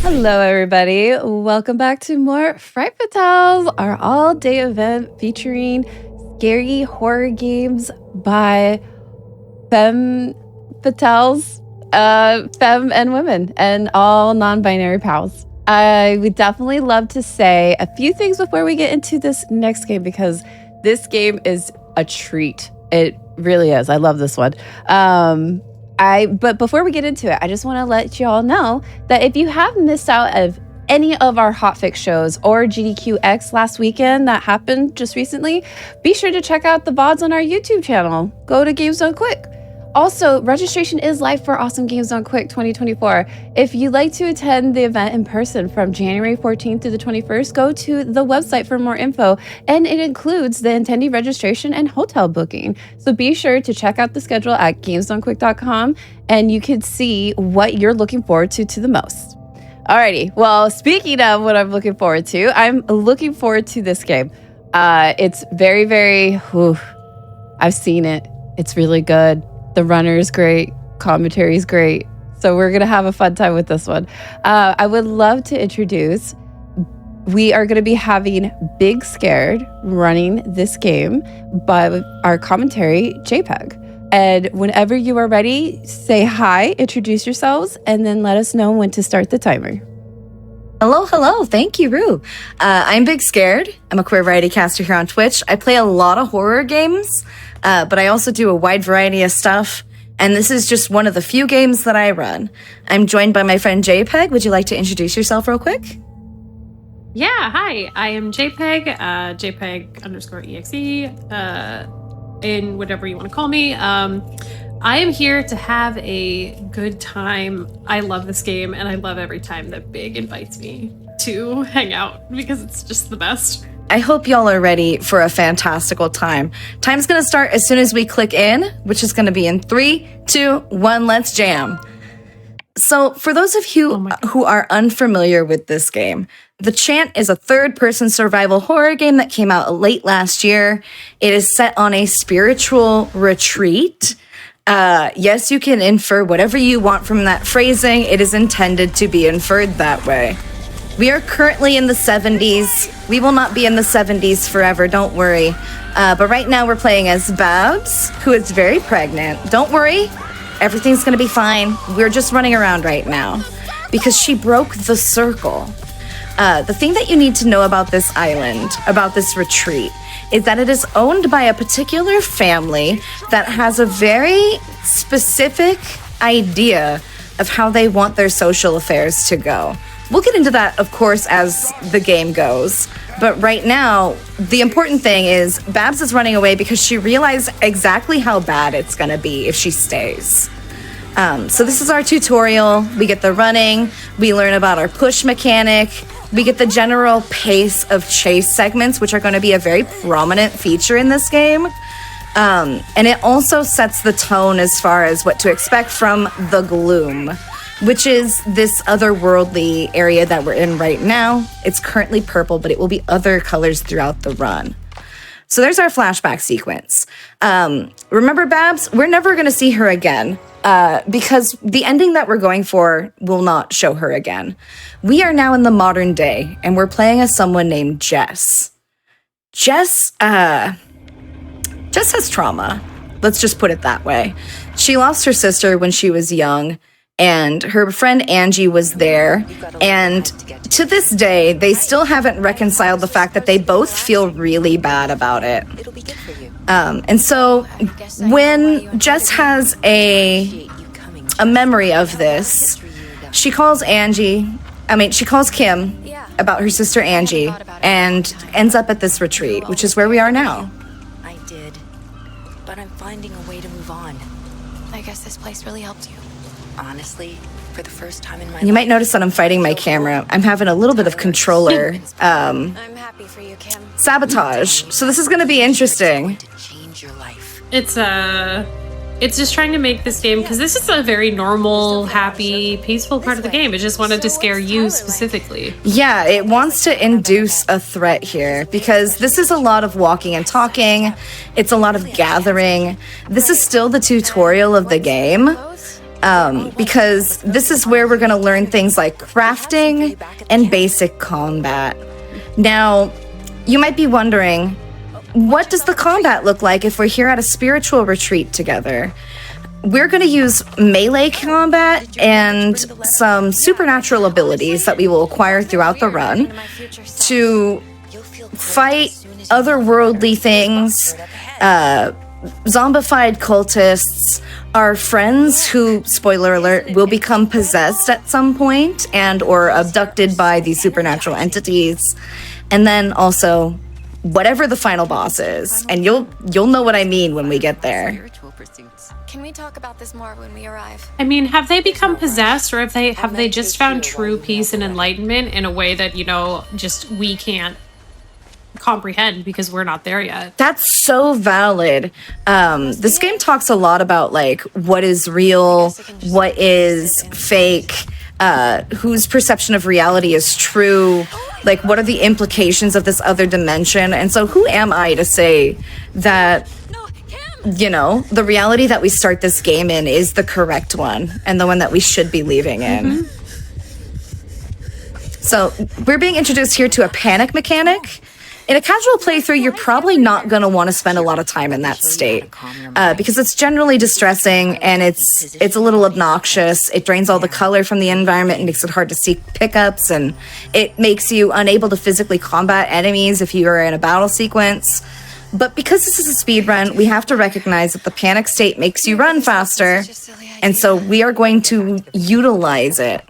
Hello, everybody. Welcome back to more Fright Fatales, our all-day event featuring scary horror games by femme fatales, femme and women, and all non-binary pals. I would definitely love to say a few things before we get into this next game, because this game is a treat. It really is. I love this one. But before we get into it, I just want to let you all know that if you have missed out of any of our Hotfix shows or GDQX last weekend that happened just recently, be sure to check out the VODs on our YouTube channel. Go to Games Done Quick. Also, registration is live for Awesome Games Done Quick 2024. If you'd like to attend the event in person from January 14th to the 21st, go to the website for more info, and it includes the attendee registration and hotel booking. So be sure to check out the schedule at gamesdonequick.com, and you can see what you're looking forward to the most. Alrighty, well, speaking of what I'm looking forward to, I'm looking forward to this game. It's very, I've seen it. It's really good. The runner is great. Commentary is great. So we're going to have a fun time with this one. I would love to introduce, we are going to be having Big Scared running this game by our commentary, JPEG. And whenever you are ready, say hi, introduce yourselves, and then let us know when to start the timer. Hello. Thank you, Rue. I'm Big Scared. I'm a queer variety caster here on Twitch. I play a lot of horror games, but I also do a wide variety of stuff. And this is just one of the few games that I run. I'm joined by my friend JPEG. Would you like to introduce yourself real quick? Yeah, hi. I am JPEG, JPEG_EXE, in whatever you want to call me. I am here to have a good time. I love this game, and I love every time that Big invites me to hang out because it's just the best. I hope y'all are ready for a fantastical time. Time's gonna start as soon as we click in, which is gonna be in 3, 2, 1, let's jam. So for those of you who are unfamiliar with this game, the Chant is a third-person survival horror game that came out late last year. It is set on a spiritual retreat. Yes, you can infer whatever you want from that phrasing. It is intended to be inferred that way. We are currently in the 70s. We will not be in the 70s forever, don't worry. But right now we're playing as Babs, who is very pregnant. Don't worry, everything's gonna be fine. We're just running around right now because she broke the circle. The thing that you need to know about this island, about this retreat, is that it is owned by a particular family that has a very specific idea of how they want their social affairs to go. We'll get into that, of course, as the game goes. But right now, the important thing is Babs is running away because she realized exactly how bad it's gonna be if she stays. So this is our tutorial. We get the running, we learn about our push mechanic, we get the general pace of chase segments, which are going to be a very prominent feature in this game. And it also sets the tone as far as what to expect from the gloom, which is this otherworldly area that we're in right now. It's currently purple, but it will be other colors throughout the run. So there's our flashback sequence. Remember Babs? We're never going to see her again because the ending that we're going for will not show her again. We are now in the modern day, and we're playing as someone named Jess. Jess has trauma. Let's just put it that way. She lost her sister when she was young, and her friend Angie was there. And to this day, they still haven't reconciled the fact that they both feel really bad about it. And so when Jess has a memory of this, she calls Kim about her sister Angie and ends up at this retreat, which is where we are now. I did, but I'm finding a way to move on. I guess this place really helped you. Honestly, for the first time in my life. You might notice that I'm fighting my camera. I'm having a little bit of controller I'm happy for you, Kim. sabotage. So this is going to be interesting. It's just trying to make this game, because this is a very normal, happy, peaceful part of the game. It just wanted to scare you specifically. Yeah, it wants to induce a threat here because this is a lot of walking and talking. It's a lot of gathering. This is still the tutorial of the game. because this is where we're going to learn things like crafting and basic combat. Now, you might be wondering, what does the combat look like if we're here at a spiritual retreat together? We're going to use melee combat and some supernatural abilities that we will acquire throughout the run to fight otherworldly things, zombified cultists, our friends who, spoiler alert, will become possessed at some point and or abducted by these supernatural entities, and then also whatever the final boss is, and you'll know what I mean when we get there. Can we talk about this more when we arrive? I mean, have they become possessed, or have they just found true peace and enlightenment in a way that, just we can't comprehend because we're not there yet? That's so valid. This game talks a lot about like what is real, what is fake, whose perception of reality is true, like what are the implications of this other dimension. And so who am I to say that the reality that we start this game in is the correct one and the one that we should be leaving in. So we're being introduced here to a panic mechanic. In a casual playthrough, you're probably not going to want to spend a lot of time in that state because it's generally distressing and it's a little obnoxious. It drains all the color from the environment and makes it hard to see pickups, and it makes you unable to physically combat enemies if you are in a battle sequence. But because this is a speed run, we have to recognize that the panic state makes you run faster, and so we are going to utilize it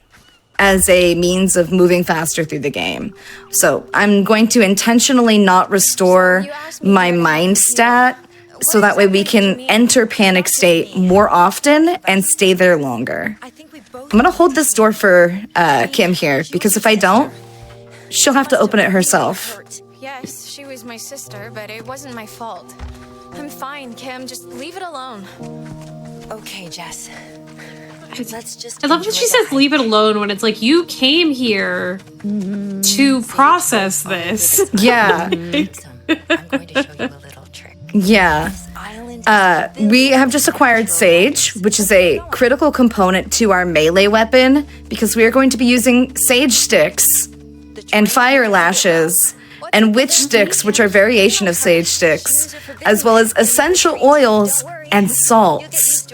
as a means of moving faster through the game. So I'm going to intentionally not restore my mind stat so that way we can enter panic state more often and stay there longer. I'm going to hold this door for Kim here, because if I don't, she'll have to open it herself. Yes, she was my sister, but it wasn't my fault. I'm fine, Kim. Just leave it alone. Okay, Jess. Let's just. I love that she says leave it alone when it's like, you came here to process this. Yeah. I'm going to show you a little trick. Yeah. We have just acquired Sage, which is a critical component to our melee weapon, because we are going to be using Sage sticks and fire lashes and witch sticks, which are variation of Sage sticks, as well as essential oils and salts.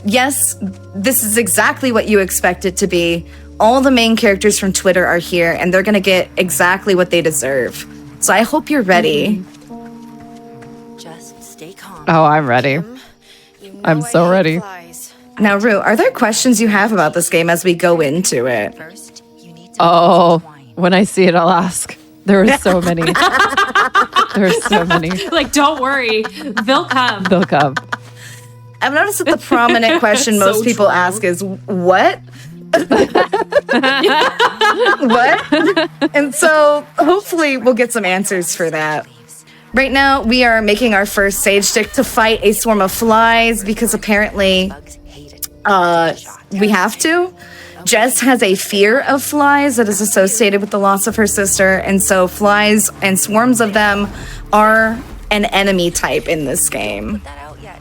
Yes, this is exactly what you expect it to be. All the main characters from Twitter are here, and they're going to get exactly what they deserve. So I hope you're ready. Just stay calm. Oh, I'm ready. I'm so ready. Now, Rue, are there questions you have about this game as we go into it? First, you need to Oh, when I see it, I'll ask. There are so many. There's so many. Like, don't worry, they'll come. They'll come. I've noticed that the prominent question So most people true. ask is, what? What? And so hopefully we'll get some answers for that. Right now, we are making our first Sage stick to fight a swarm of flies because apparently we have to. Jess has a fear of flies that is associated with the loss of her sister, and so flies and swarms of them are an enemy type in this game. that out yet.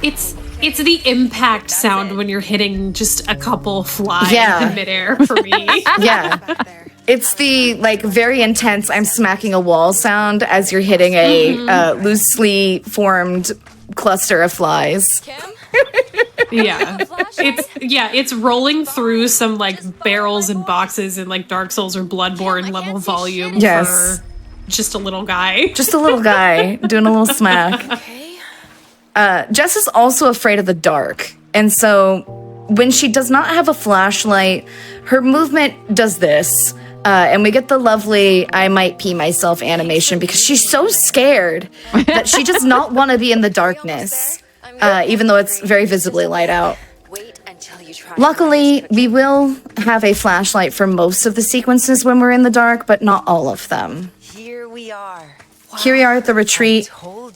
It's the impact sound when you're hitting just a couple flies Yeah. in midair for me. Yeah. It's the very intense I'm smacking a wall sound as you're hitting a loosely formed cluster of flies. It's rolling through some barrels and boxes in Dark Souls or Bloodborne level volume Yes. for just a little guy. Just a little guy doing a little smack. Jess is also afraid of the dark, and so when she does not have a flashlight, her movement does this, and we get the lovely I might pee myself animation because she's so scared that she does not want to be in the darkness, even though it's very visibly light out. Wait until you try. Luckily, we will have a flashlight for most of the sequences when we're in the dark, but not all of them. Here we are. Here we are at the retreat.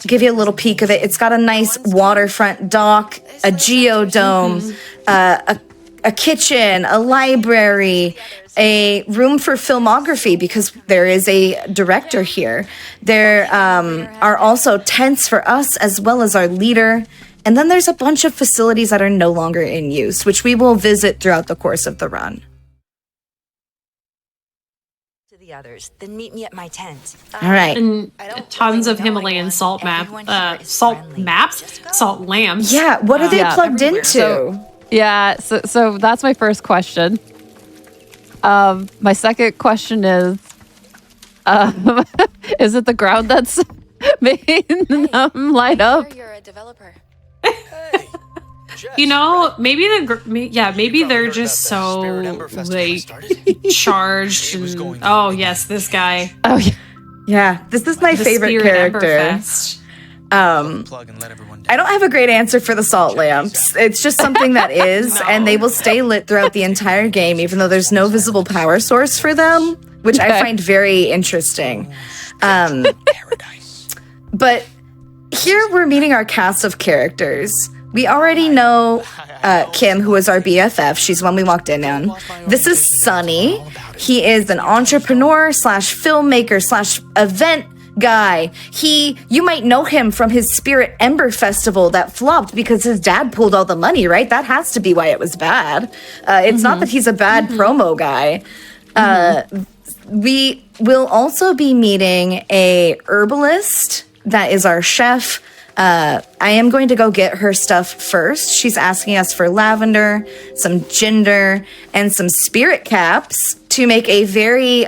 Give you a little peek of it. It's got a nice waterfront dock, a geodome, a kitchen, a library, a room for filmography because there is a director here. There are also tents for us as well as our leader And then there's a bunch of facilities that are no longer in use, which we will visit throughout the course of the run. To the others, then meet me at my tent. All right. And tons of Himalayan salt lambs. Yeah, what are they plugged everywhere. into? So that's my first question. My second question is it the ground that's making them light up? You're a developer. You know, maybe they're just so like charged. And, oh yes, this guy. Oh yeah. Yeah, this is my The favorite Spirit character. Emberfest. I don't have a great answer for the salt lamps. It's just something that is, and they will stay lit throughout the entire game, even though there's no visible power source for them, which I find very interesting. But here we're meeting our cast of characters. We already know Kim, who is our BFF. She's one we walked in on. This is Sunny. He is an entrepreneur / filmmaker / event guy. You might know him from his Spirit Ember Festival that flopped because his dad pulled all the money, right? That has to be why it was bad. It's not that he's a bad promo guy. We will also be meeting a herbalist that is our chef. I am going to go get her stuff first. She's asking us for lavender, some ginger, and some spirit caps to make a very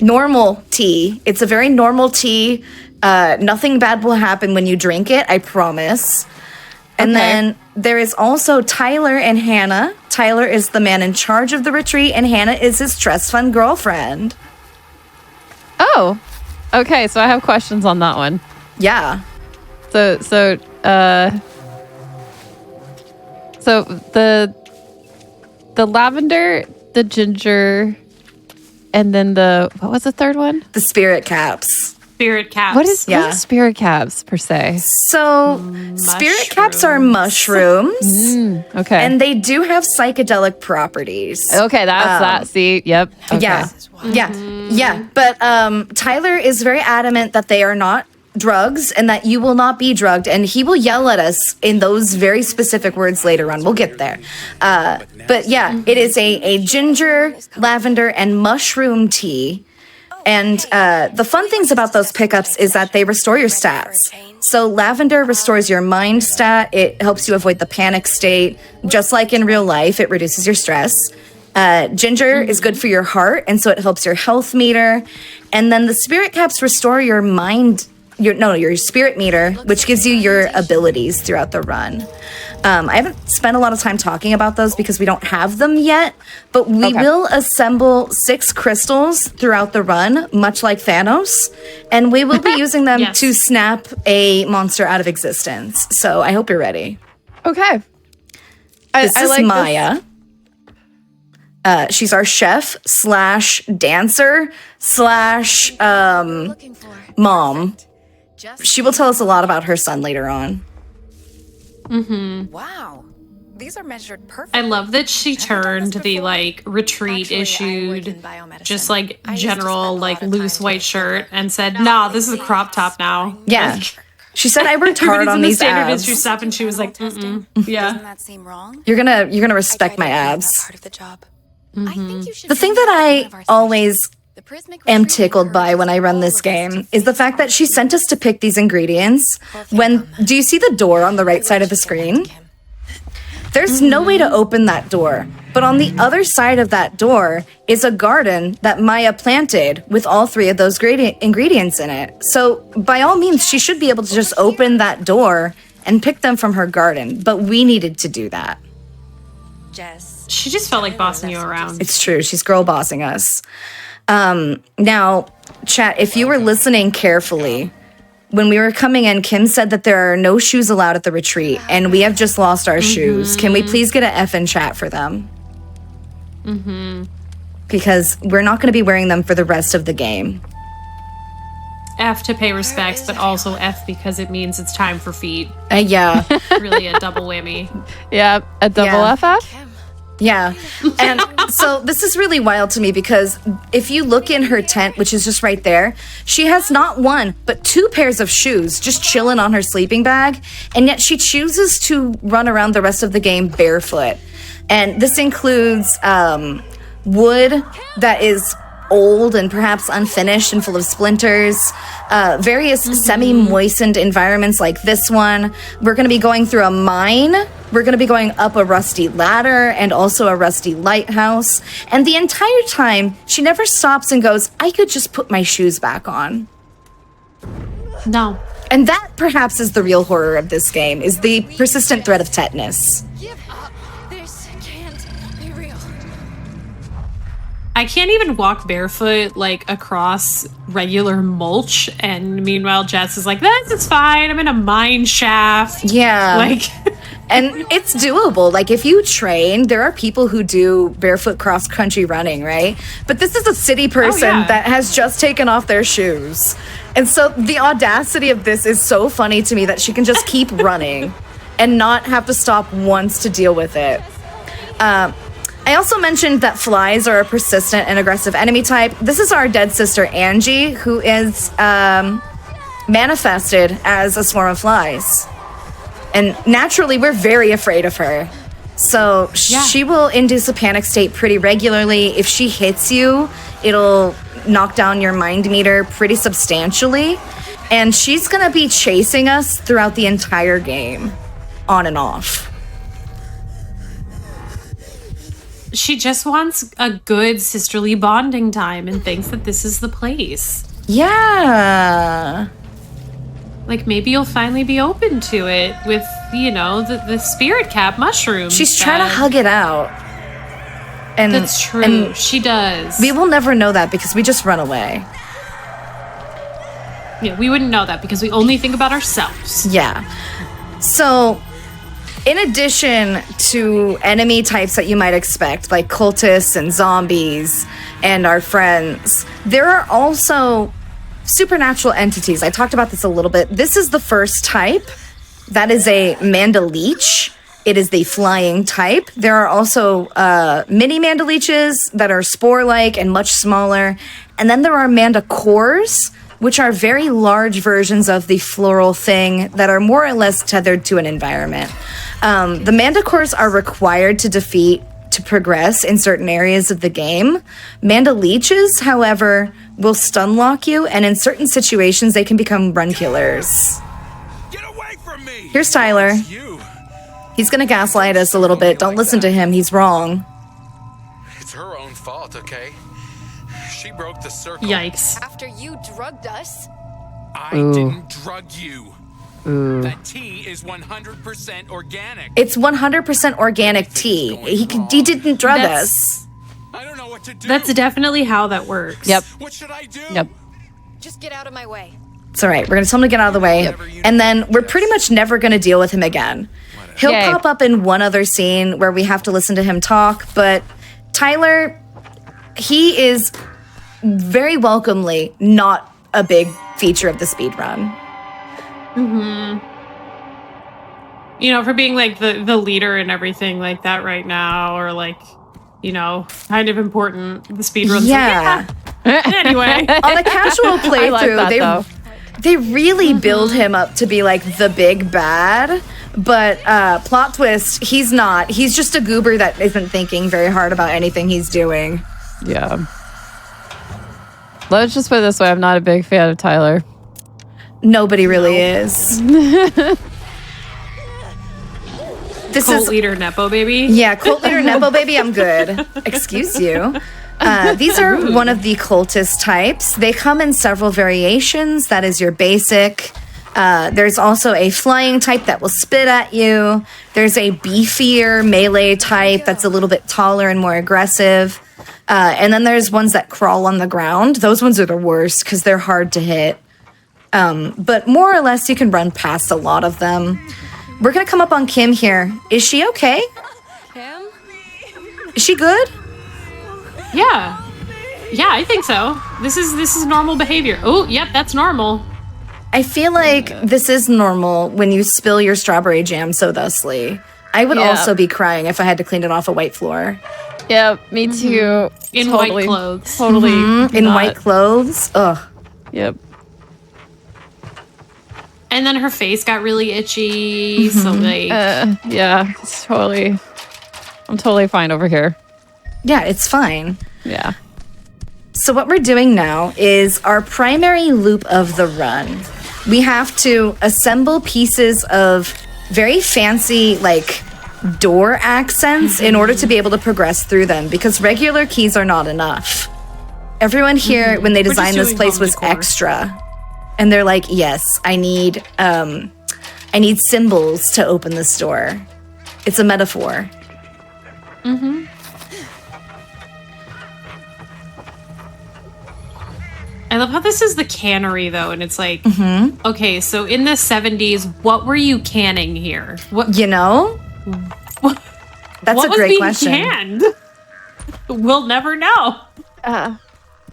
normal tea. It's a very normal tea. Nothing bad will happen when you drink it, I promise. And then there is also Tyler and Hannah. Tyler is the man in charge of the retreat, and Hannah is his trust fund girlfriend. Oh. Okay, so I have questions on that one. Yeah. So the lavender, the ginger, and then what was the third one? The spirit caps. Spirit caps. What is spirit caps per se? So spirit caps are mushrooms. Okay. And they do have psychedelic properties. Okay, that's that. See, yep. Okay. Yeah. But Tyler is very adamant that they are not drugs and that you will not be drugged, and he will yell at us in those very specific words later on. We'll get there. But yeah, it is a ginger, lavender, and mushroom tea. And the fun things about those pickups is that they restore your stats. So lavender restores your mind stat. It helps you avoid the panic state. Just like in real life, it reduces your stress. Ginger is good for your heart, and so it helps your health meter. And then the spirit caps restore your mind, your spirit meter, which gives you your abilities throughout the run. I haven't spent a lot of time talking about those because we don't have them yet, but we will assemble 6 crystals throughout the run, much like Thanos, and we will be using them to snap a monster out of existence. So I hope you're ready. Okay. This is Maya. She's our chef / dancer / mom. She will tell us a lot about her son later on. Wow. These are measured perfectly. I love that she turned the retreat issued just general loose white shirt and said, "Nah, this is a crop top now." Yeah. She said I worked hard on these standard abs. issue stuff, and she was like, "Mm-mm." Yeah. Doesn't that seem wrong? You're gonna respect my abs. Part of the job. I think you should The thing that I always am tickled by when I run this game is the fact that she sent us to pick these ingredients. Do you see the door on the right side of the screen? There's no way to open that door, but on the other side of that door is a garden that Maya planted with all 3 of those ingredients in it. So by all means, she should be able to just open that door and pick them from her garden, but we needed to do that. Jess. She just felt like bossing you around. It's true. She's girl bossing us. Now, chat, if you were listening carefully, when we were coming in, Kim said that there are no shoes allowed at the retreat, and we have just lost our shoes. Can we please get an F in chat for them? Because we're not going to be wearing them for the rest of the game. F to pay respects, but also F because it means it's time for feet. Yeah. Really a double whammy. Yeah, a double Yeah. FF? Yeah. And so this is really wild to me because if you look in her tent, which is just right there, she has not one, but 2 pairs of shoes just chilling on her sleeping bag. And yet she chooses to run around the rest of the game barefoot. And this includes wood that is old and perhaps unfinished and full of splinters, various semi-moistened environments like this one. We're going to be going through a mine. We're going to be going up a rusty ladder and also a rusty lighthouse. And the entire time, she never stops and goes, I could just put my shoes back on. No. And that perhaps is the real horror of this game, is the persistent threat of tetanus. Give up. This can't be real. I can't even walk barefoot like across regular mulch, and meanwhile Jess is like, this is fine, I'm in a mine shaft. Yeah. Like And it's doable. Like, if you train, there are people who do barefoot cross-country running, right? But this is a city person that has just taken off their shoes. And so the audacity of this is so funny to me that she can just keep running and not have to stop once to deal with it. I also mentioned that flies are a persistent and aggressive enemy type. This is our dead sister, Angie, who is manifested as a swarm of flies. And naturally, we're very afraid of her. So she will induce a panic state pretty regularly. If she hits you, it'll knock down your mind meter pretty substantially. And she's going to be chasing us throughout the entire game, on and off. she just wants a good sisterly bonding time and thinks that this is the place. Yeah. Like, maybe you'll finally be open to it with, you know, the spirit cap mushroom. She's trying to hug it out. And that's true. And she does. we will never know that because we just run away. Yeah, we wouldn't know that because we only think about ourselves. Yeah. So, in addition to enemy types that you might expect, like cultists and zombies and our friends, there are also supernatural entities. I talked about this a little bit. This is the first type. That is a Mandaleech. It is the flying type. There are also mini Mandaleeches that are spore-like and much smaller. And then there are Mandacores, which are very large versions of the floral thing that are more or less tethered to an environment. The Mandacores are required to defeat to progress in certain areas of the game. Mandaleeches, however, will stun lock you, and in certain situations, they can become run killers. Get away from me! Here's Tyler. He's gonna gaslight us a little bit. Don't listen to him. He's wrong. It's her own fault, okay? She broke the circle. Yikes. After you drugged us. I didn't drug you. That tea is 100% organic. It's 100% organic tea. He didn't drug us. I don't know what to do. That's definitely how that works. Yep. What should I do? Yep. Just get out of my way. It's all right. We're going to tell him to get out of the way. And then we're pretty much never going to deal with him again. He'll Yay. pop up in one other scene where we have to listen to him talk. But Tyler, he is very welcomely not a big feature of the speedrun. You know, for being like the leader and everything like that right now, or like, you know, kind of important. The speedrun's Yeah. Anyway. On a casual playthrough, like that, though. they really build him up to be like the big bad. But plot twist, he's not. He's just a goober that isn't thinking very hard about anything he's doing. Yeah. Let's just put it this way. I'm not a big fan of Tyler. Nobody really is. This Cult is leader Nepo baby. yeah, cult leader Nepo baby. I'm good. Excuse you. These are one of the cultist types. They come in several variations. That is your basic. There's also a flying type that will spit at you. There's a beefier melee type that's a little bit taller and more aggressive. And then there's ones that crawl on the ground. Those ones are the worst because they're hard to hit. But more or less, you can run past a lot of them. We're going to come up on Kim here. Is she okay? Kim? Is she good? Yeah. Yeah, I think so. This is normal behavior. Oh, yep, that's normal. I feel like this is normal when you spill your strawberry jam so thusly. I would Yeah. also be crying if I had to clean it off a white floor. Yeah, me too. In white clothes. Totally. In not. white clothes. Ugh. Yep. And then her face got really itchy. So like, Yeah, it's totally. I'm totally fine over here. Yeah, it's fine. Yeah. So what we're doing now is our primary loop of the run. We have to assemble pieces of very fancy, like, door accents in order to be able to progress through them, because regular keys are not enough. Everyone here, when they just designed this doing place, home was decor. extra. And they're like, yes, I need symbols to open this door. It's a metaphor. I love how this is the cannery though, and it's like, okay, so in the 70s, what were you canning here? What You know? That's what a was great being question. canned? We'll never know.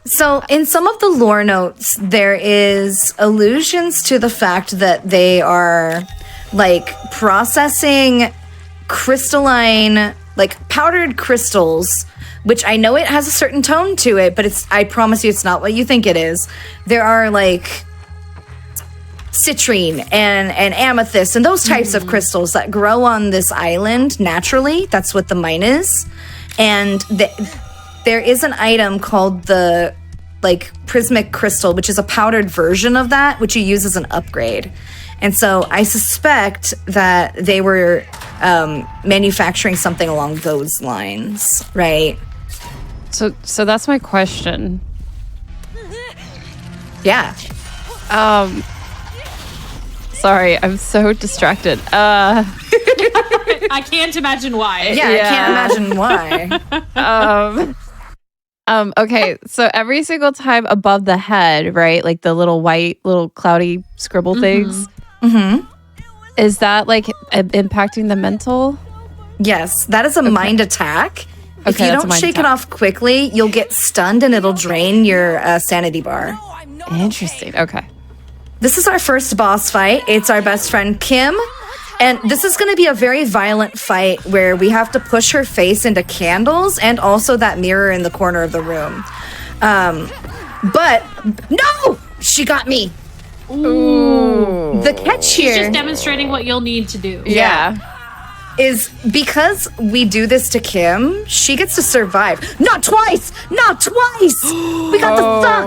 So, in some of the lore notes, there is allusions to the fact that they are like processing crystalline, like powdered crystals, which I know it has a certain tone to it, but I promise you it's not what you think it is. There are like citrine and amethyst and those types of crystals that grow on this island naturally. That's what the mine is. And there is an item called the like Prismic crystal, which is a powdered version of that, which you use as an upgrade. And so I suspect that they were manufacturing something along those lines, right? So that's my question. Yeah. Sorry, I'm so distracted. I can't imagine why. Yeah, I can't imagine why. Okay, so every single time above the head, right? Like the little white, little cloudy scribble things. Is that like impacting the mental? Yes, that is a mind attack. If Okay, you that's a don't mind shake it attack. off quickly, you'll get stunned and it'll drain your sanity bar. Interesting. Okay. This is our first boss fight. It's our best friend Kim. And this is going to be a very violent fight where we have to push her face into candles and also that mirror in the corner of the room. But no, she got me. Ooh. The catch here She's just demonstrating what you'll need to do. Yeah. is because we do this to Kim, she gets to survive. Not twice! Not twice! We got the fuck!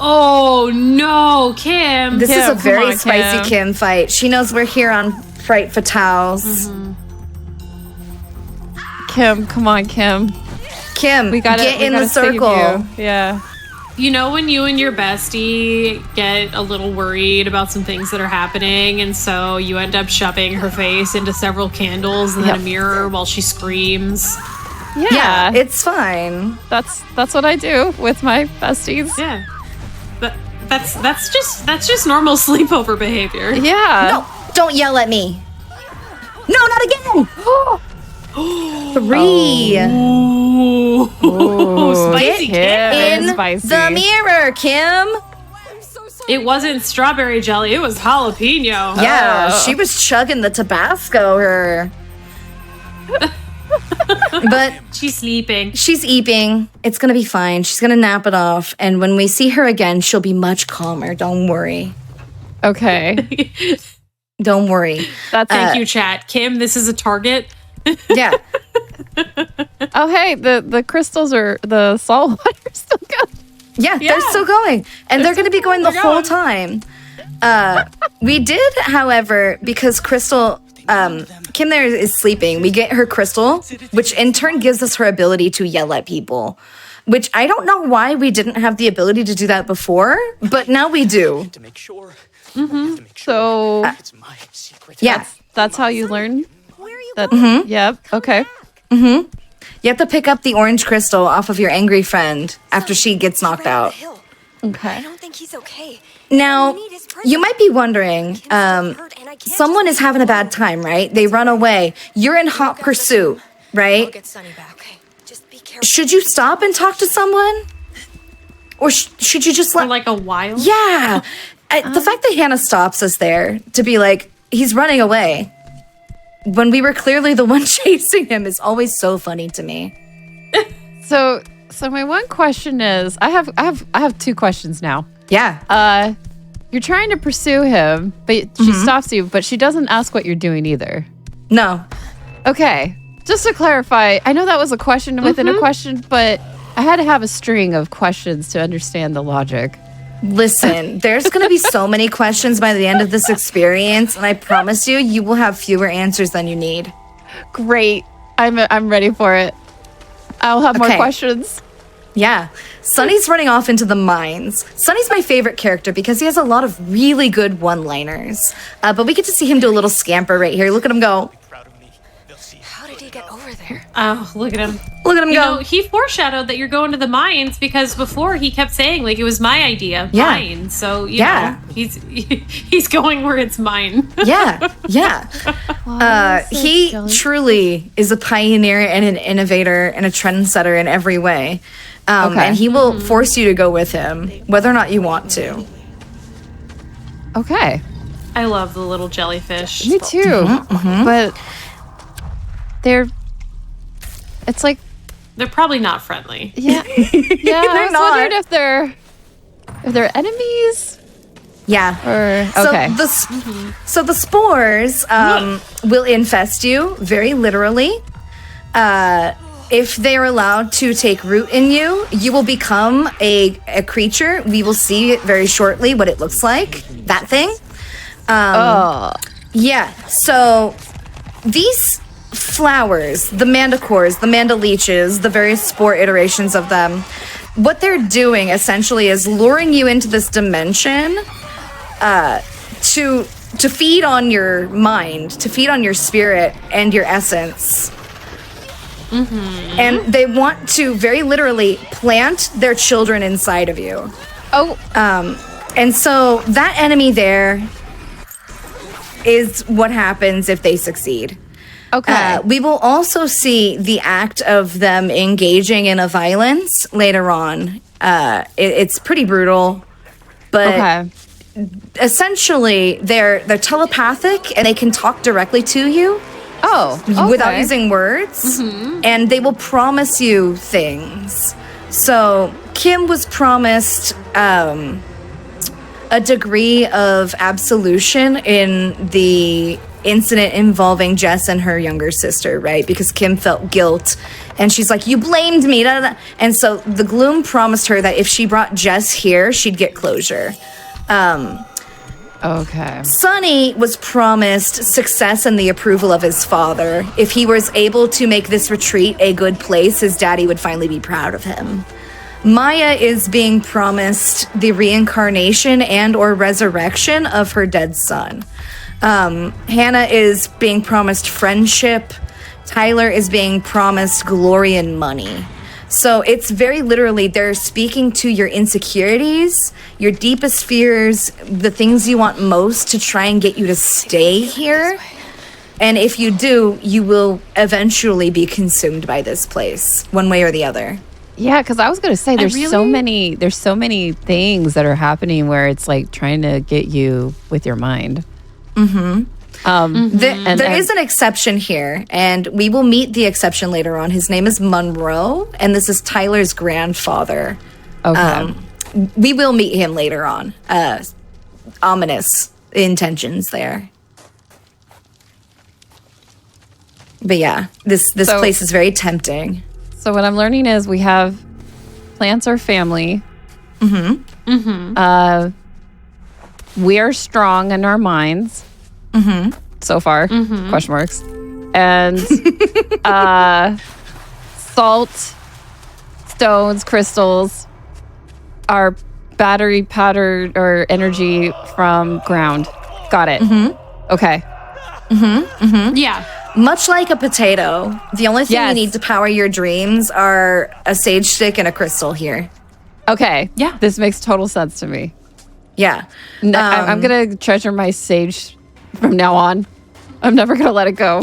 Oh no, Kim. This is Kim, a come very on, spicy Kim fight. She knows we're here on Fright Fatales. Kim, come on, Kim. Kim, We gotta get we in gotta the save circle. you. Yeah. You know when you and your bestie get a little worried about some things that are happening, and so you end up shoving her face into several candles and then a mirror while she screams? Yeah. It's fine. That's what I do with my besties. Yeah. That's just normal sleepover behavior. Yeah. No, don't yell at me. No, not again! 3. Ooh, spicy Kim Kim. is In spicy. the mirror, Kim. It wasn't strawberry jelly, it was jalapeno. Yeah, she was chugging the Tabasco, her. But She's sleeping. she's eating. It's gonna be fine. She's gonna nap it off. And when we see her again, she'll be much calmer. Don't worry. Okay. Don't worry. That's Thank you, chat. Kim, this is a target. Yeah. Oh, hey, the crystals are the salt water still going. Yeah, they're still going. And they're going to be going the whole time. We did, however, because Crystal, Kim there is sleeping, we get her crystal, which in turn gives us her ability to yell at people, which I don't know why we didn't have the ability to do that before, but now we do. To make sure. So It's my secret. Yeah. that's how you learn Where are you that. Yep. Okay. You have to pick up the orange crystal off of your angry friend after she gets knocked ran up out. the hill. I Okay. don't think he's okay. Now, We need his you might be wondering, Kim's still hurt, and I can't someone just is having a bad time, right? They run away. You're in hot pursuit, I'll right? get Sunny back. Okay. Just be careful. Should you stop and talk to someone? Or should you just For let... like a while. Yeah. The fact that Hannah stops us there to be like, he's running away. when we were clearly the one chasing him is always so funny to me. So my one question is, I have two questions now. Yeah. You're trying to pursue him, but she stops you, but she doesn't ask what you're doing either. No. Okay. Just to clarify, I know that was a question within a question, but I had to have a string of questions to understand the logic. Listen, there's going to be so many questions by the end of this experience, and I promise you, you will have fewer answers than you need. Great. I'm ready for it. I'll have more Okay. questions. Yeah. Sonny's running off into the mines. Sonny's my favorite character because he has a lot of really good one-liners. But we get to see him do a little scamper right here. Look at him go. How did he get over there? Oh, look at him. Look at him You go. know, he foreshadowed that you're going to the mines because before he kept saying like it was my idea. Yeah. Mine. So you Yeah. know, he's going where it's mine. Yeah. He truly is a pioneer and an innovator and a trendsetter in every way. And he will force you to go with him, whether or not you want to. Okay. I love the little jellyfish. Me too. But it's like, They're probably not friendly. yeah. Yeah, I was not. wondering if they're enemies Yeah. or, okay. So the spores will infest you, very literally. If they're allowed to take root in you, you will become a creature. We will see it very shortly what it looks like. That thing. Yeah. So these flowers, the mandicores, the mandaleeches, the various spore iterations of them, what they're doing essentially is luring you into this dimension to feed on your mind, to feed on your spirit and your essence. And they want to very literally plant their children inside of you. And so that enemy there is what happens if they succeed. Okay. We will also see the act of them engaging in a violence later on. It's pretty brutal, but essentially they're telepathic and they can talk directly to you. Without using words, and they will promise you things. So Kim was promised a degree of absolution in the incident involving Jess and her younger sister, right? Because Kim felt guilt, and she's like, "You blamed me." Da, da, da. And so the Gloom promised her that if she brought Jess here, she'd get closure. Sonny was promised success and the approval of his father. If he was able to make this retreat a good place, his daddy would finally be proud of him. Maya is being promised the reincarnation and or resurrection of her dead son. Hannah is being promised friendship. Tyler is being promised glory and money. So it's very literally, they're speaking to your insecurities, your deepest fears, the things you want most to try and get you to stay here. And if you do, you will eventually be consumed by this place, one way or the other. Yeah, because I was going to say there's so many things that are happening where it's like trying to get you with your mind. There is an exception here, and we will meet the exception later on. His name is Monroe, and this is Tyler's grandfather. We will meet him later on. Ominous intentions there. But yeah, this place is very tempting. So what I'm learning is we have plants are family. We are strong in our minds. So far, question marks. And salt, stones, crystals are battery powdered or energy from ground. Got it. Okay. Yeah. Much like a potato, the only thing you Yes. need to power your dreams are a sage stick and a crystal here. Okay. Yeah. This makes total sense to me. Yeah. I'm going to treasure my sage from now on. I'm never going to let it go.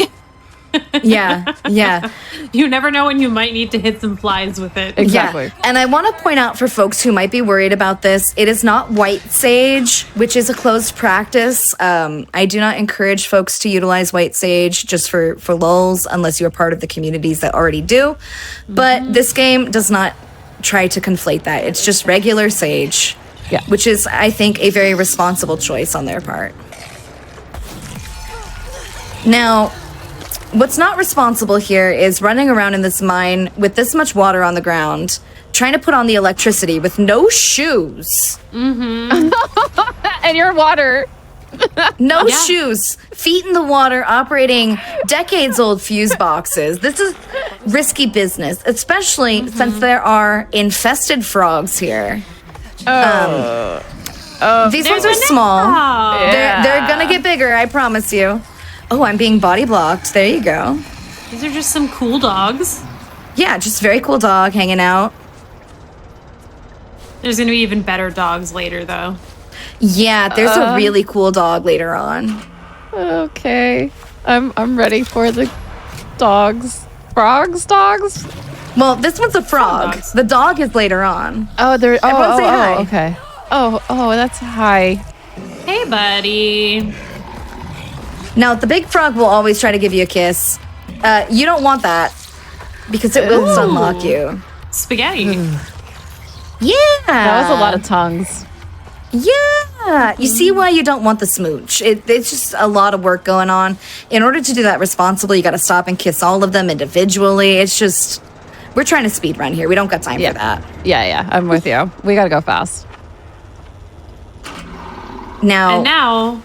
Yeah. You never know when you might need to hit some flies with it. Exactly. Yeah. And I want to point out for folks who might be worried about this, it is not white sage, which is a closed practice. I do not encourage folks to utilize white sage just for lulz unless you're part of the communities that already do. But this game does not try to conflate that. It's just regular sage, which is, I think, a very responsible choice on their part. Now, what's not responsible here is running around in this mine with this much water on the ground, trying to put on the electricity with no shoes. And your water. No shoes, feet in the water, operating decades-old fuse boxes. This is risky business, especially since there are infested frogs here. These ones are small. They're gonna get bigger, I promise you. Oh, I'm being body blocked. There you go. These are just some cool dogs. Yeah, just very cool dog hanging out. There's gonna be even better dogs later, though. Yeah, there's a really cool dog later on. Okay. I'm ready for the dogs. Frogs? Dogs? Well, this one's a frog. dogs. The dog is later on. Oh, they're. Everyone say hi. Okay. Oh, that's hi. Hey, buddy. Now, the big frog will always try to give you a kiss. You don't want that because it will unlock you. Spaghetti. Yeah. That was a lot of tongues. Yeah. You see why you don't want the smooch. It's just a lot of work going on. In order to do that responsibly, you got to stop and kiss all of them individually. It's just, we're trying to speed run here. We don't got time for that. Yeah, I'm with you. We gotta go fast. Now,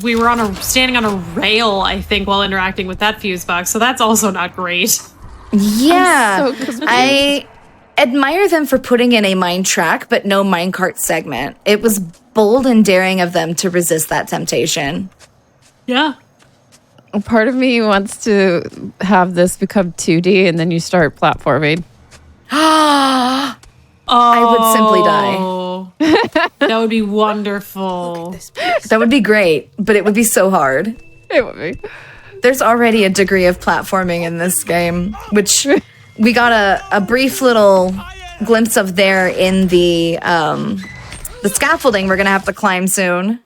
we were standing on a rail, I think, while interacting with that fuse box. So that's also not great. yeah, I'm so confused. I admire them for putting in a mine track, but no minecart segment. It was bold and daring of them to resist that temptation. Yeah. Part of me wants to have this become 2D and then you start platforming. I would simply die. Oh, that would be wonderful. That would be great, but it would be so hard. It would be. There's already a degree of platforming in this game, which we got a brief little glimpse of there in the scaffolding we're gonna have to climb soon.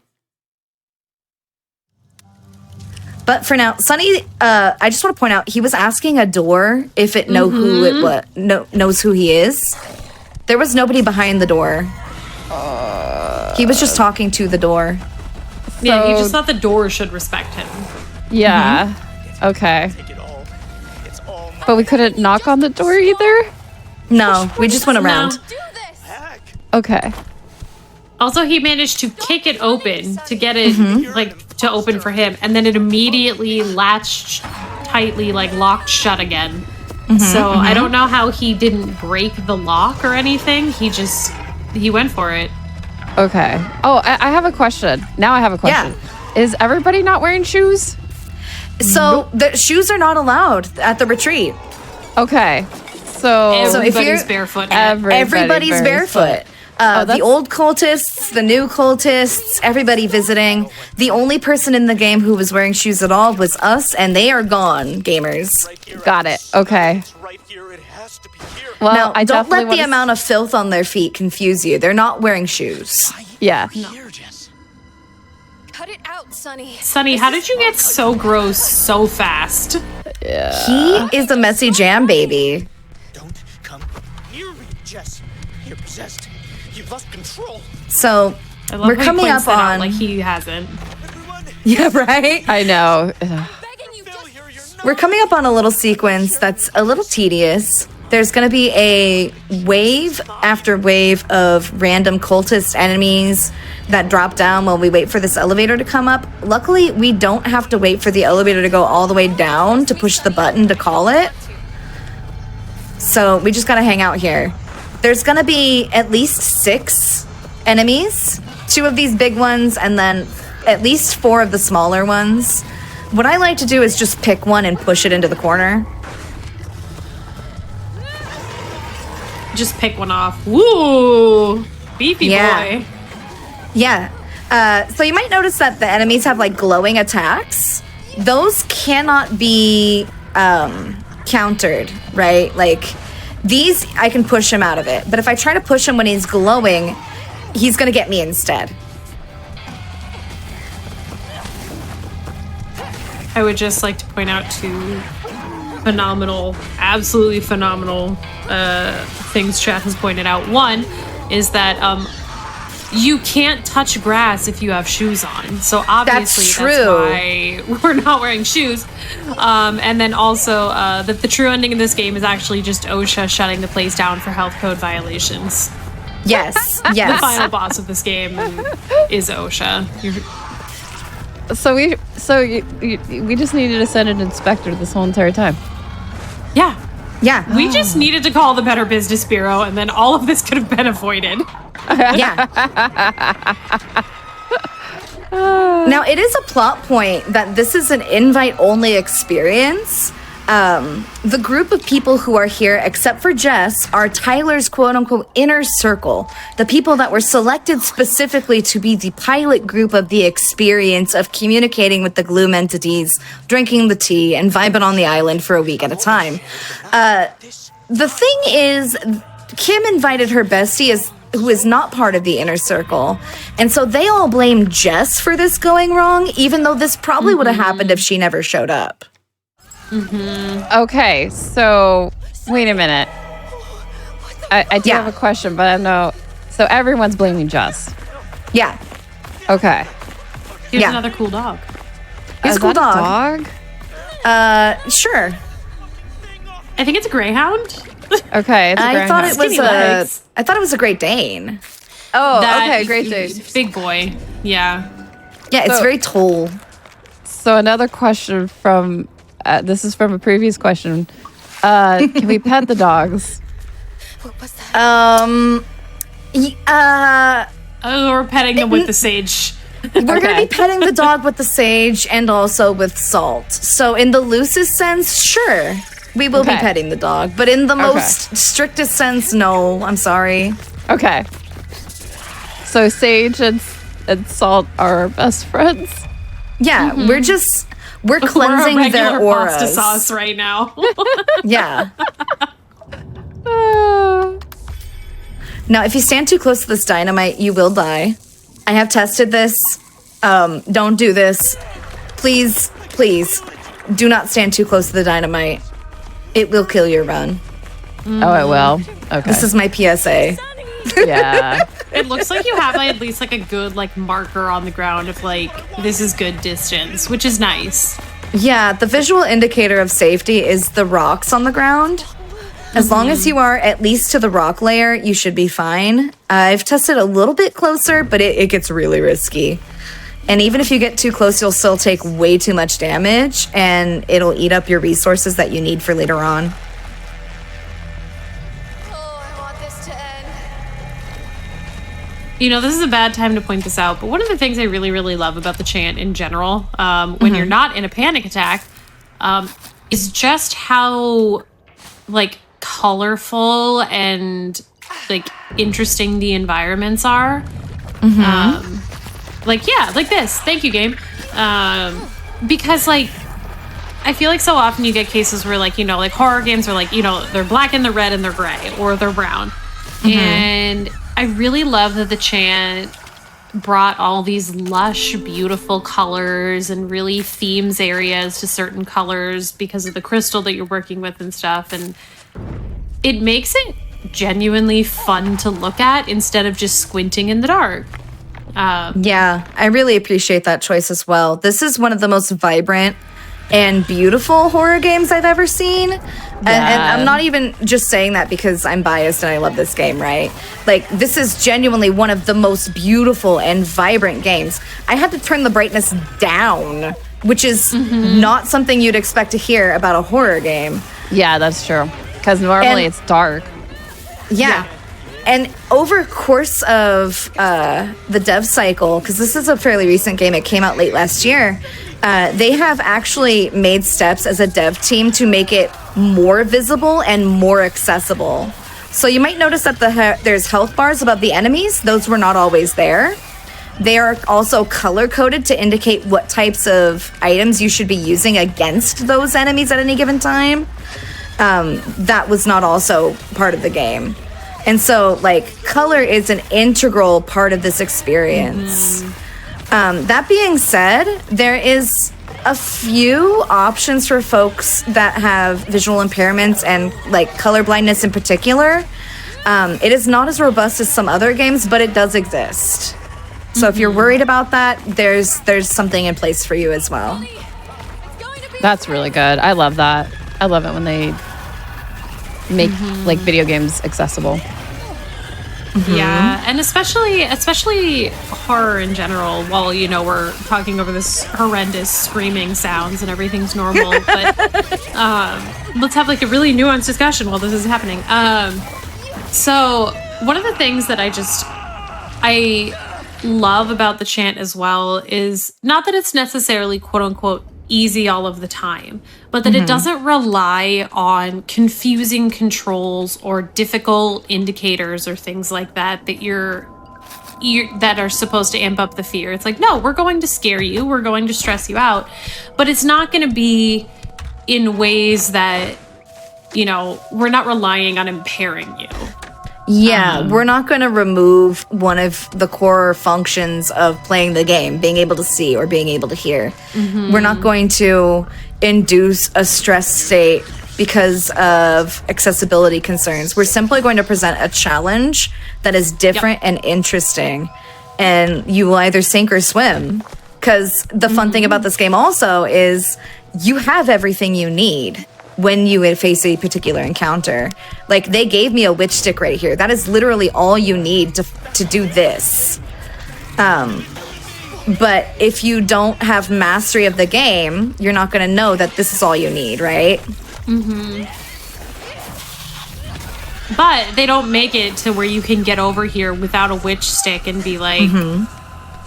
But for now, Sunny, I just want to point out he was asking a door if it knows who he is. There was nobody behind the door. He was just talking to the door. Yeah, he just thought the door should respect him. Yeah. Okay. But we couldn't knock on the door either? No, we just went around. Okay. Also, he managed to kick it open to get it to open for him, and then it immediately latched tightly, locked shut again. So I don't know how he didn't break the lock or anything. He went for it. Okay. Oh, I have a question. Now I have a question. Yeah. Is everybody not wearing shoes? So the shoes are not allowed at the retreat. Okay. So Everybody's barefoot. Everybody's barefoot. The old cultists, the new cultists, everybody visiting. The only person in the game who was wearing shoes at all was us, and they are gone, gamers. Got it. Okay. Well, Now, I don't definitely let the wanna amount of filth on their feet confuse you. They're not wearing shoes. Yeah. Cut it out, Sonny. Sonny, how did you get so gross so fast? He is a messy jam baby. Don't come near me, Jess. You're possessed. You've lost control. So I love we're how he coming points up that out on. like he hasn't. Yeah, right. I know. We're coming up on a little sequence that's a little tedious. There's going to be a wave after wave of random cultist enemies that drop down while we wait for this elevator to come up. Luckily, we don't have to wait for the elevator to go all the way down to push the button to call it. So we just got to hang out here. There's going to be at least 6 enemies, 2 of these big ones, and then at least 4 of the smaller ones. What I like to do is just pick one and push it into the corner. Just pick one off. Woo! Beefy boy. Yeah. So you might notice that the enemies have glowing attacks. Those cannot be countered, right? Like, these, I can push him out of it. But if I try to push him when he's glowing, he's going to get me instead. I would just like to point out two phenomenal, absolutely phenomenal things Chat has pointed out. One is that you can't touch grass if you have shoes on. So obviously that's why we're not wearing shoes. And then also that the true ending of this game is actually just OSHA shutting the place down for health code violations. Yes, The yes. final boss of this game is OSHA. So we just needed to send an inspector this whole entire time. Yeah. Yeah. We just needed to call the Better Business Bureau, and then all of this could have been avoided. Yeah. Now, it is a plot point that this is an invite-only experience. The group of people who are here, except for Jess, are Tyler's quote-unquote inner circle. The people that were selected specifically to be the pilot group of the experience of communicating with the gloom entities, drinking the tea, and vibing on the island for a week at a time. The thing is, Kim invited her bestie who is not part of the inner circle. And so they all blame Jess for this going wrong, even though this probably would have happened if she never showed up. Okay, so wait a minute. I do have a question, but I know. So everyone's blaming Jess. Yeah. Okay. Here's Yeah. another cool dog. He's a Is cool that a dog. Sure. I think it's a greyhound. Okay, it's a I thought it was Skinny legs. I thought it was a Great Dane. Oh, That- okay, great dude. Big boy. Yeah. Yeah, it's So- very tall. So another question from this is from a previous question. Can we pet the dogs? What was that? Oh, we're petting them with the sage. We're going to Okay. be petting the dog with the sage and also with salt. So in the loosest sense, sure, we will be Okay. petting the dog. But in the most strictest sense, no, I'm sorry. Okay. So Sage and Salt are our best friends. Yeah, we're cleansing we're a their regular auras. pasta sauce right now. Yeah. Uh, Now, if you stand too close to this dynamite, you will die. I have tested this. Don't do this. Please, please, do not stand too close to the dynamite. It will kill your run. Oh, it will. Okay. This is my PSA. Yeah. It looks like you have at least like a good like marker on the ground of like this is good distance, which is nice. Yeah, the visual indicator of safety is the rocks on the ground. As long as you are at least to the rock layer, you should be fine. I've tested a little bit closer, but it gets really risky. And even if you get too close, you'll still take way too much damage, and it'll eat up your resources that you need for later on. Oh, I want this to end. You know, this is a bad time to point this out, but one of the things I really, really love about the chant in general, when you're not in a panic attack, is just how like colorful and like interesting the environments are. Like, yeah, like this. Thank you, game. Because like I feel like so often you get cases where like, you know, like horror games are like, you know, they're black and they're red and they're gray or they're brown. And I really love that the chant brought all these lush, beautiful colors and really themes areas to certain colors because of the crystal that you're working with and stuff. And it makes it genuinely fun to look at instead of just squinting in the dark. Yeah, I really appreciate that choice as well. This is one of the most vibrant and beautiful horror games I've ever seen. And I'm not even just saying that because I'm biased and I love this game, right? Like, this is genuinely one of the most beautiful and vibrant games. I had to turn the brightness down, which is not something you'd expect to hear about a horror game. Yeah, that's true. Because normally And- it's dark. Yeah. And over course of the dev cycle, because this is a fairly recent game, it came out late last year, they have actually made steps as a dev team to make it more visible and more accessible. So you might notice that there's health bars above the enemies. Those were not always there. they are also color coded to indicate what types of items you should be using against those enemies at any given time. That was not also part of the game. And so, like, color is an integral part of this experience. That being said, there is a few options for folks that have visual impairments and, like, color blindness in particular. It is not as robust as some other games, but it does exist. So if you're worried about that, there's something in place for you as well. That's really good. I love that. I love it when they make like video games accessible. Yeah, and especially horror in general. While we're talking over this horrendous screaming sounds and everything's normal, but let's have like a really nuanced discussion while this is happening. So one of the things that I love about the Chant as well is not that it's necessarily quote unquote easy all of the time, but that it doesn't rely on confusing controls or difficult indicators or things like that that are supposed to amp up the fear. It's like, no, we're going to scare you, we're going to stress you out, but it's not going to be in ways that we're not relying on impairing you. Yeah, we're not going to remove one of the core functions of playing the game, being able to see or being able to hear. We're not going to induce a stress state because of accessibility concerns. We're simply going to present a challenge that is different and interesting, and you will either sink or swim. Because the fun thing about this game also is you have everything you need when you face a particular encounter. Like, they gave me a witch stick right here. That is literally all you need to do this. But if you don't have mastery of the game, you're not going to know that this is all you need, right? But they don't make it to where you can get over here without a witch stick and be like,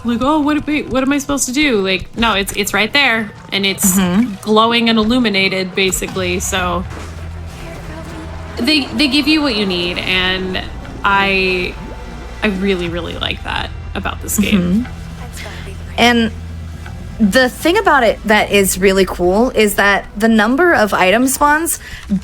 oh, what am I supposed to do? Like, no, it's right there, and it's glowing and illuminated, basically. So they give you what you need, and I really, really like that about this game. And the thing about it that is really cool is that the number of item spawns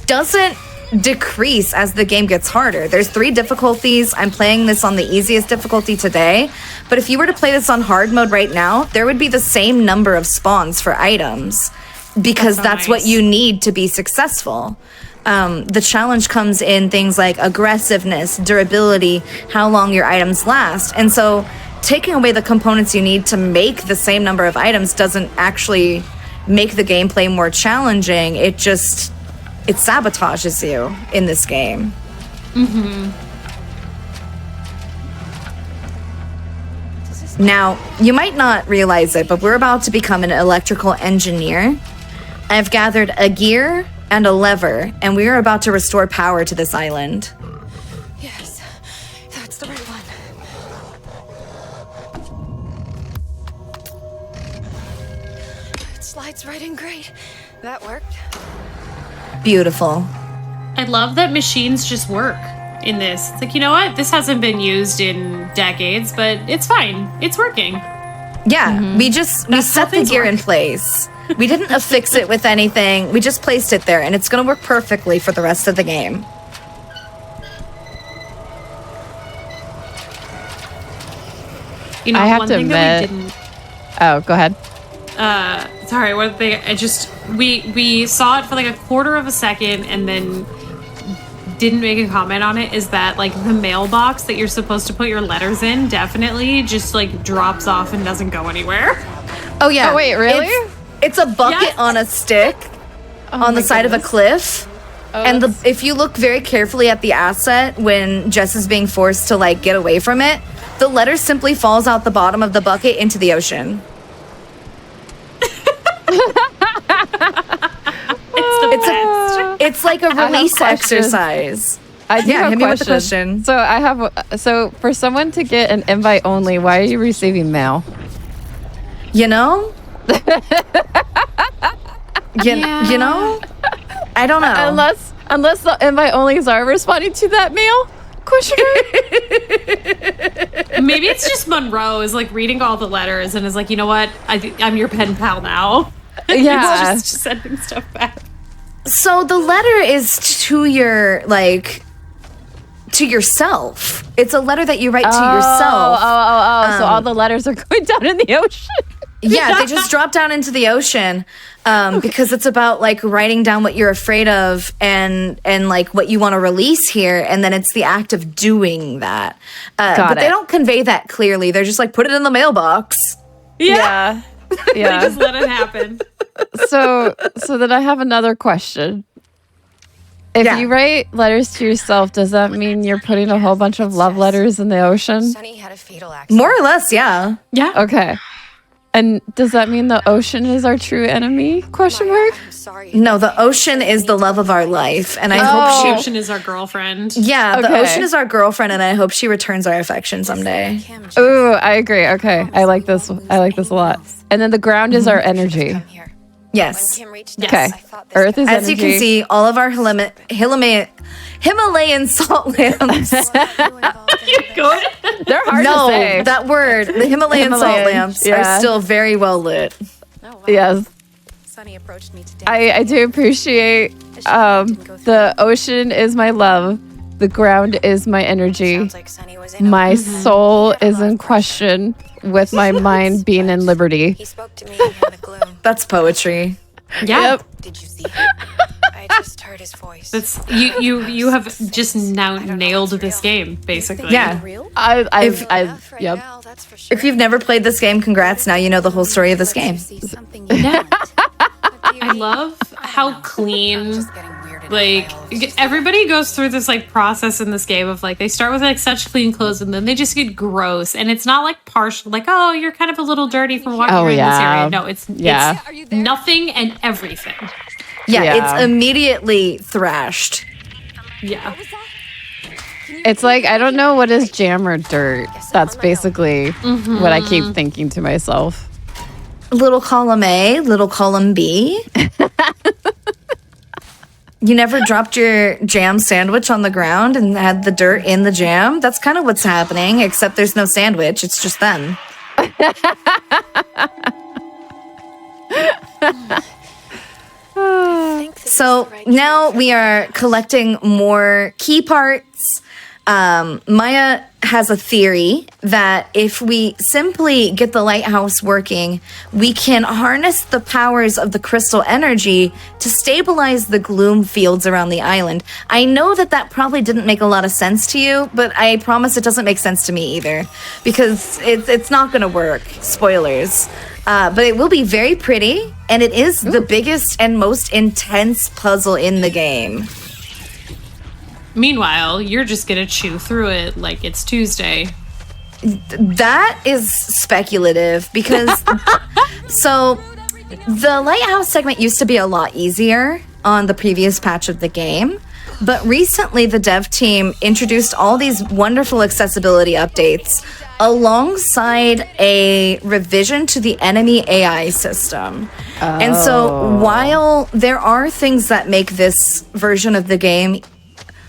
doesn't decrease as the game gets harder. There's 3 difficulties. I'm playing this on the easiest difficulty today, but if you were to play this on hard mode right now, there would be the same number of spawns for items, because that's what you need to be successful. The challenge comes in things like aggressiveness, durability, how long your items last. And so taking away the components you need to make the same number of items doesn't actually make the gameplay more challenging. It sabotages you in this game. Now, you might not realize it, but we're about to become an electrical engineer. I've gathered a gear and a lever, and we are about to restore power to this island. Yes, that's the right one. It slides right in great. That worked. Beautiful. I love that machines just work in this. It's like, you know what? This hasn't been used in decades, but it's fine. It's working. Yeah, we set the gear in place. We didn't affix it with anything. We just placed it there, and it's going to work perfectly for the rest of the game. I have to admit. Oh, go ahead. Sorry, what they? We saw it for like a quarter of a second, and then didn't make a comment on it. Is that like the mailbox that you're supposed to put your letters in definitely just like drops off and doesn't go anywhere? Oh yeah. Oh wait, really? It's a bucket on a stick on the side of a cliff. Oh, and if you look very carefully at the asset when Jess is being forced to like get away from it, the letter simply falls out the bottom of the bucket into the ocean. It's like a release exercise. I do have hit me with the question. So for someone to get an invite only, why are you receiving mail? You know? You know? I don't know. Unless the invite onlys are responding to that mail. Question mark? Maybe it's just Monroe is like reading all the letters and is like, you know what? I'm your pen pal now. Yeah. It's just sending stuff back. So the letter is to your, like, to yourself. It's a letter that you write to yourself. So all the letters are going down in the ocean. Yeah, they just drop down into the ocean because it's about like writing down what you're afraid of and like what you want to release here, and then it's the act of doing that. But they don't convey that clearly. They're just like, put it in the mailbox. Yeah. They just let it happen. So then I have another question. If you write letters to yourself, does that mean you're putting a whole bunch of love letters in the ocean? Sunny had a fatal accident. More or less, yeah. Yeah. Okay. And does that mean the ocean is our true enemy? Question mark? I'm sorry. No, the ocean is the love of our life, and I hope The she. ocean is our girlfriend. Yeah, the Okay. ocean is our girlfriend, and I hope she returns our affection someday. Kim, just Ooh, I agree. Okay. I like this. I like this a lot. And then the ground is our energy. come here. Yes. Kim reached Yes. out. Okay. I thought this Earth is As you energy. can see, all of our Himalayan salt lamps. Good. They're hard No, to say. that word, the Himalayan salt Himalayan, lamps, yeah. are still very well lit. Oh, wow. Yes. Sunny approached me today. I do appreciate the ocean is my love. The ground is my energy. Sounds like Sunny was in My soul is in question with my mind being in liberty. He spoke to me in the gloom. That's poetry. Yeah. Did you see him? I just heard his voice. That's you have just now nailed this game, basically. Yeah. Real? I Enough right yep. now, that's for sure. If you've never played this game, congrats. Now you know the whole story of this game. See something you don't. I love how clean, Just getting weirded like, out by all of this. everybody goes through this, like, process in this game of, like, they start with, like, such clean clothes and then they just get gross. And it's not, like, partial, like, oh, you're kind of a little dirty from walking around this yeah. area. No, it's nothing and everything. Yeah, Yeah. it's immediately thrashed. Yeah. It's like I don't know what is jam or dirt. That's basically what I keep thinking to myself. Little column A, little column B. You never dropped your jam sandwich on the ground and had the dirt in the jam? That's kind of what's happening, except there's no sandwich. It's just them. So now we are collecting more key parts. Maya has a theory that if we simply get the lighthouse working, we can harness the powers of the crystal energy to stabilize the gloom fields around the island. I know that probably didn't make a lot of sense to you, but I promise it doesn't make sense to me either, because it's not going to work. Spoilers. But it will be very pretty, and it is the biggest and most intense puzzle in the game. Meanwhile, you're just gonna chew through it like it's Tuesday. That is speculative because so the lighthouse segment used to be a lot easier on the previous patch of the game, but recently the dev team introduced all these wonderful accessibility updates alongside a revision to the enemy AI system. And so while there are things that make this version of the game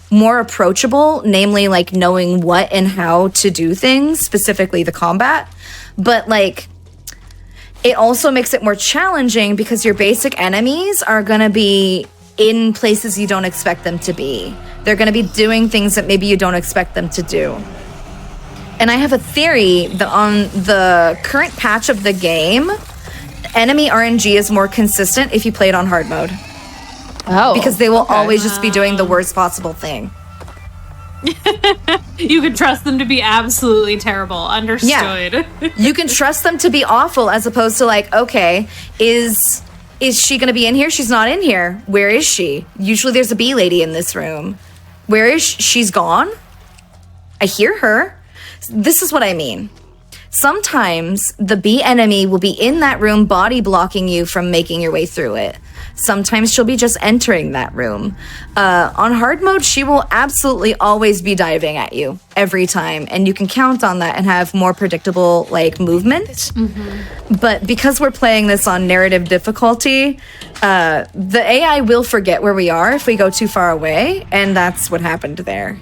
more approachable, namely like knowing what and how to do things, specifically the combat, but like it also makes it more challenging because your basic enemies are going to be in places you don't expect them to be. They're going to be doing things that maybe you don't expect them to do. And I have a theory that on the current patch of the game, enemy RNG is more consistent if you play it on hard mode. Oh, Because they will always just be doing the worst possible thing. You can trust them to be absolutely terrible. Understood. You can trust them to be awful as opposed to like, okay, is she going to be in here? She's not in here. Where is she? Usually there's a bee lady in this room. Where is she? She's gone? I hear her. This is what I mean. Sometimes the bee enemy will be in that room body blocking you from making your way through it. Sometimes she'll be just entering that room. On hard mode, she will absolutely always be diving at you every time. And you can count on that and have more predictable like movement. But because we're playing this on narrative difficulty, the AI will forget where we are if we go too far away. And that's what happened there.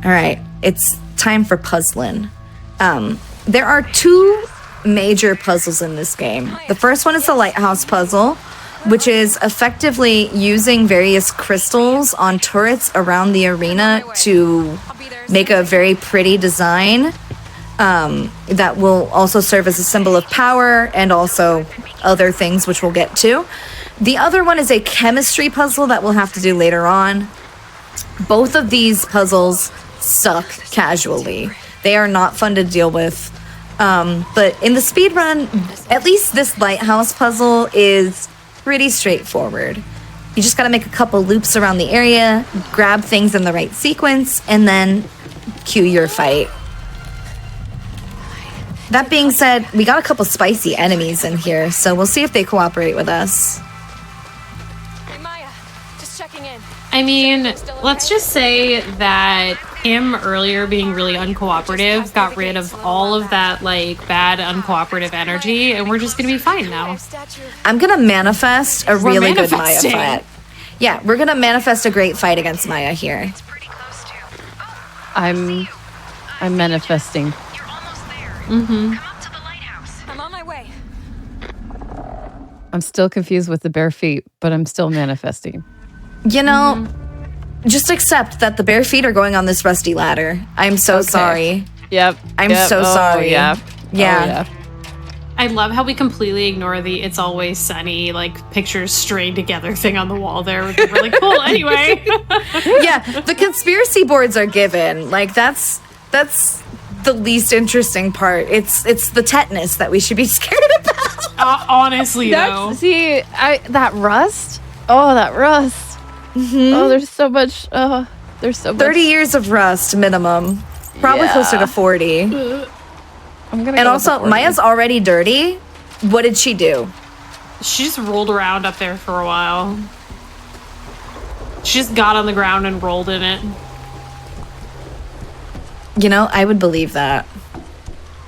All right, it's time for puzzling. There are 2 major puzzles in this game. The first one is the lighthouse puzzle, which is effectively using various crystals on turrets around the arena to make a very pretty design that will also serve as a symbol of power and also other things which we'll get to. The other one is a chemistry puzzle that we'll have to do later on. Both of these puzzles suck casually. They are not fun to deal with. But in the speedrun, at least this lighthouse puzzle is pretty straightforward. You just gotta make a couple loops around the area, grab things in the right sequence, and then cue your fight. That being said, we got a couple spicy enemies in here, so we'll see if they cooperate with us. Hey, Maya, just checking in. I mean, let's just say that him earlier being really uncooperative got rid of all of that like bad uncooperative energy, and we're just gonna be fine now. I'm gonna manifest a really good Maya manifesting. fight. Yeah, we're gonna manifest a great fight against Maya here. I'm manifesting. I'm on my way. I'm still confused with the bare feet, but I'm still manifesting. You know, just accept that the bare feet are going on this rusty ladder. I'm so sorry. Yep. I'm yep. so Oh, sorry. Yeah. Yeah. Oh, yeah. I love how we completely ignore the "It's always sunny" like pictures strained together thing on the wall there. We're like, cool. Anyway, Yeah, the conspiracy boards are given. Like that's the least interesting part. It's the tetanus that we should be scared about. honestly though, That rust. Oh, that rust. Oh, there's so much. Oh, there's so much. 30 years of rust minimum. Probably Yeah. closer to 40. I'm gonna. And go with also, the 40. Maya's already dirty. What did she do? she just rolled around up there for a while. She just got on the ground and rolled in it. You know, I would believe that.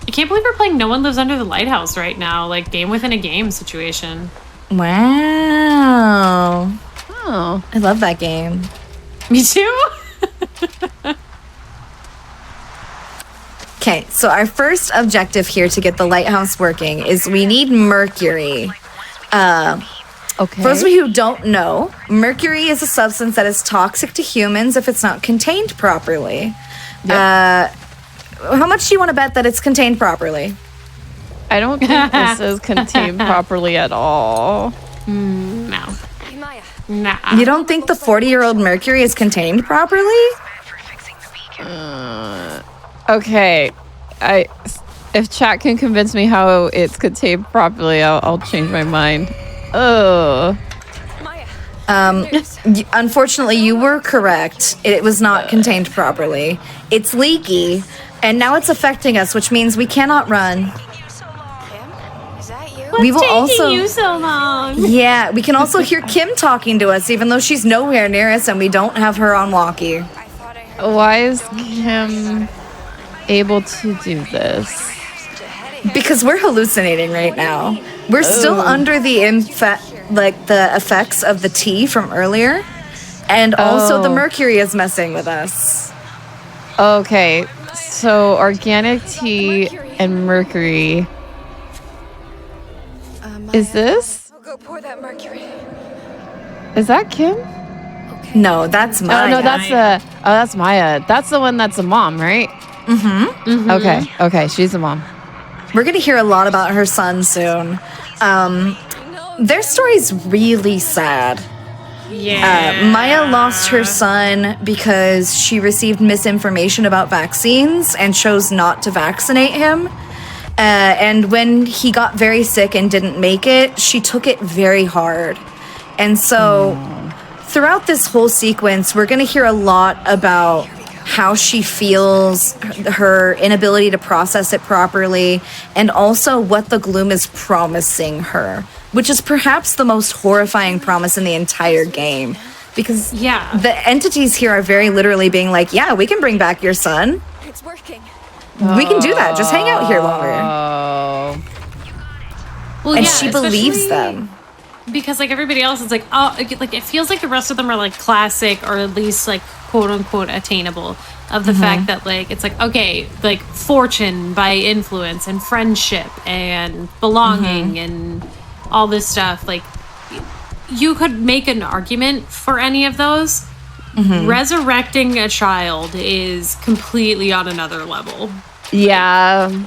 I can't believe we're playing No One Lives Under the Lighthouse right now, like game within a game situation. Wow. Oh. I love that game. Me too. Okay, so our first objective here to get the lighthouse working is we need mercury. Okay. For those of you who don't know, mercury is a substance that is toxic to humans if it's not contained properly. How much do you want to bet that it's contained properly? I don't think this is contained properly at all. No. Hey, Maya. Nah. You don't think the 40-year-old mercury is contained properly? Okay. If chat can convince me how it's contained properly, I'll change my mind. Oh. Maya. Unfortunately, you were correct. It was not contained properly. It's leaky, and now it's affecting us, which means we cannot run. Kim? Is that you? We will also. you so long? Yeah, we can also hear Kim talking to us, even though she's nowhere near us and we don't have her on walkie. I thought I heard Why is Kim able to do this? Because we're hallucinating right now. We're still under the the effects of the tea from earlier, and also the mercury is messing with us. Okay. So organic tea and mercury. Is this? I'll go pour that mercury. Is that Kim? No, that's Maya. Oh no, that's Maya. That's the one that's a mom, right? Mm-hmm. Okay, she's a mom. We're gonna hear a lot about her son soon. Their story's really sad. Yeah. Maya lost her son because she received misinformation about vaccines and chose not to vaccinate him. And when he got very sick and didn't make it, she took it very hard. And so throughout this whole sequence, we're going to hear a lot about how she feels, her inability to process it properly, and also what the gloom is promising her, which is perhaps the most horrifying promise in the entire game. Because Yeah. the entities here are very literally being like, yeah, we can bring back your son. It's working. We can do that. Just hang out here longer. Oh. Well, And yeah, she believes especially- them. because like everybody else is like, oh, like it feels like the rest of them are like classic or at least like quote unquote attainable of the fact that like it's like, okay, like fortune by influence and friendship and belonging and all this stuff. Like you could make an argument for any of those. Resurrecting a child is completely on another level. Yeah.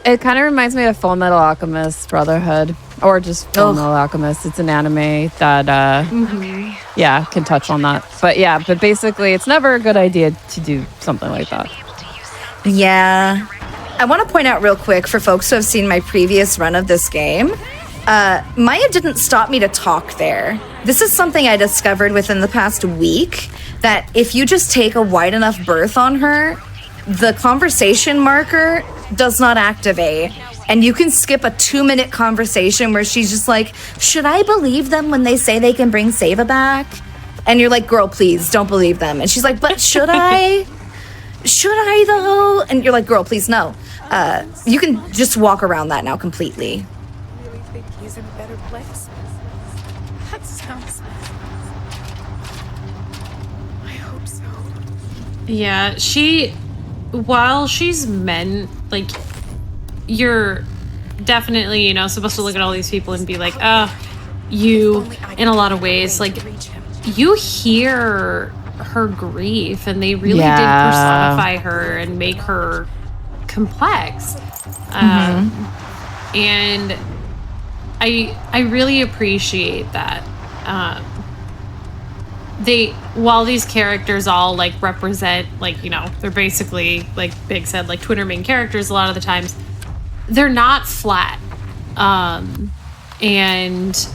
It kind of reminds me of Full Metal Alchemist Brotherhood, or just Full Metal Alchemist. It's an anime that, yeah, can touch on that. But basically, it's never a good idea to do something like that. Yeah. I want to point out real quick for folks who have seen my previous run of this game, Maya didn't stop me to talk there. This is something I discovered within the past week, that if you just take a wide enough berth on her, the conversation marker does not activate. And you can skip a 2-minute conversation where she's just like, should I believe them when they say they can bring Seva back? And you're like, girl, please don't believe them. And she's like, but should I? Should I though? And you're like, girl, please no. You can just walk around that now completely. Really think he's in a better place? That sounds... I hope so. Yeah, while she's meant, like, you're definitely, you know, supposed to look at all these people and be like, you, in a lot of ways, like, you hear her grief, and they really did personify her and make her complex. And I really appreciate that. While these characters all like represent, like, you know, they're basically, like Big said, like Twitter main characters a lot of the times, they're not flat. And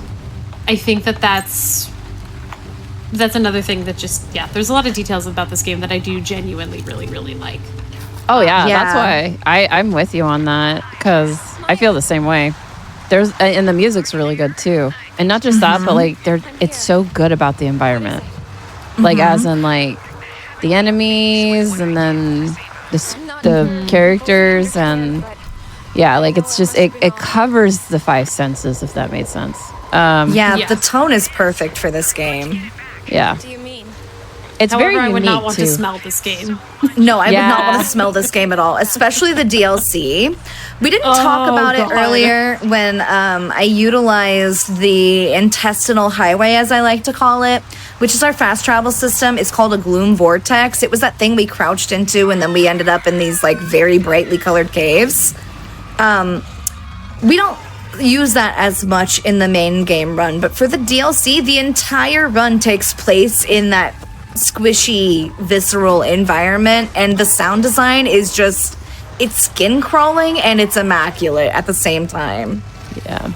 I think that's another thing that just, there's a lot of details about this game that I do genuinely really, really like. Oh, yeah. That's why I'm with you on that, because I feel the same way. And the music's really good, too. And not just that, but, like, it's so good about the environment. Like, as in, like, the enemies, and then the characters, and, yeah, like, it's just, it covers the 5 senses, if that made sense. The tone is perfect for this game. Yeah. What do you mean? It's However, very unique, I would not want too. to smell this game. No, I would not want to smell this game at all, especially the DLC. We didn't talk about it earlier when I utilized the intestinal highway, as I like to call it, which is our fast travel system. It's called a gloom vortex. It was that thing we crouched into, and then we ended up in these like very brightly colored caves. We don't use that as much in the main game run, but for the DLC, the entire run takes place in that squishy, visceral environment, and the sound design is just, it's skin crawling and it's immaculate at the same time. Yeah.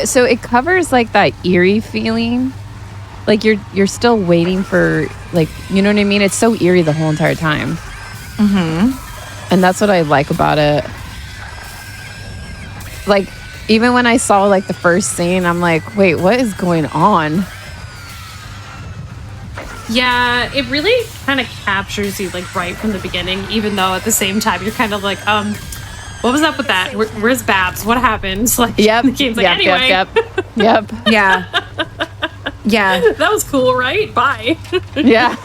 So it covers like that eerie feeling. Like you're still waiting for, like, you know what I mean? It's so eerie the whole entire time. And that's what I like about it. Like, even when I saw like the first scene, I'm like, wait, what is going on? Yeah, it really kind of captures you like right from the beginning, even though at the same time you're kind of like, what was up with that? Where's Babs? What happened? Like, the game's like, anyway. Yep. Yeah. That was cool, right? Bye. Yeah.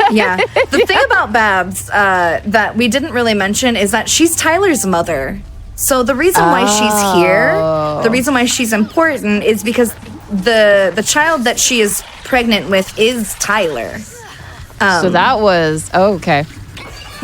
The thing about Babs that we didn't really mention is that she's Tyler's mother. So the reason why she's here, the reason why she's important, is because the child that she is pregnant with is Tyler. So that was okay.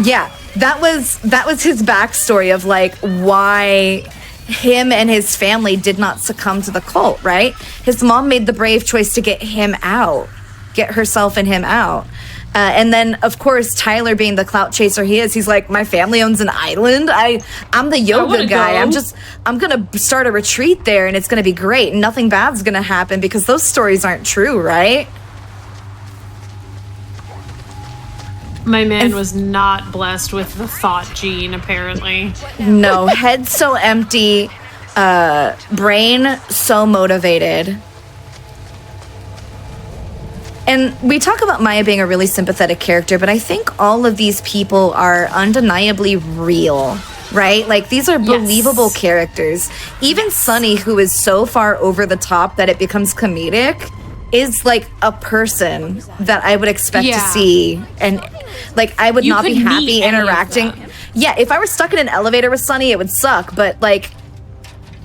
Yeah, that was his backstory of like why him and his family did not succumb to the cult, right? His mom made the brave choice to get herself and him out. And then, of course, Tyler, being the clout chaser he is, he's like, my family owns an island. I'm the yoga guy. I'm going to start a retreat there, and it's going to be great. And nothing bad's going to happen, because those stories aren't true, right? My man was not blessed with the thought gene, apparently. No, head so empty, brain so motivated. And we talk about Maya being a really sympathetic character, but I think all of these people are undeniably real. right? Like, these are believable characters. Even Sunny, who is so far over the top that it becomes comedic, is like a person that I would expect to see, and like I would not be happy interacting. Yeah, if I were stuck in an elevator with Sunny, it would suck, but like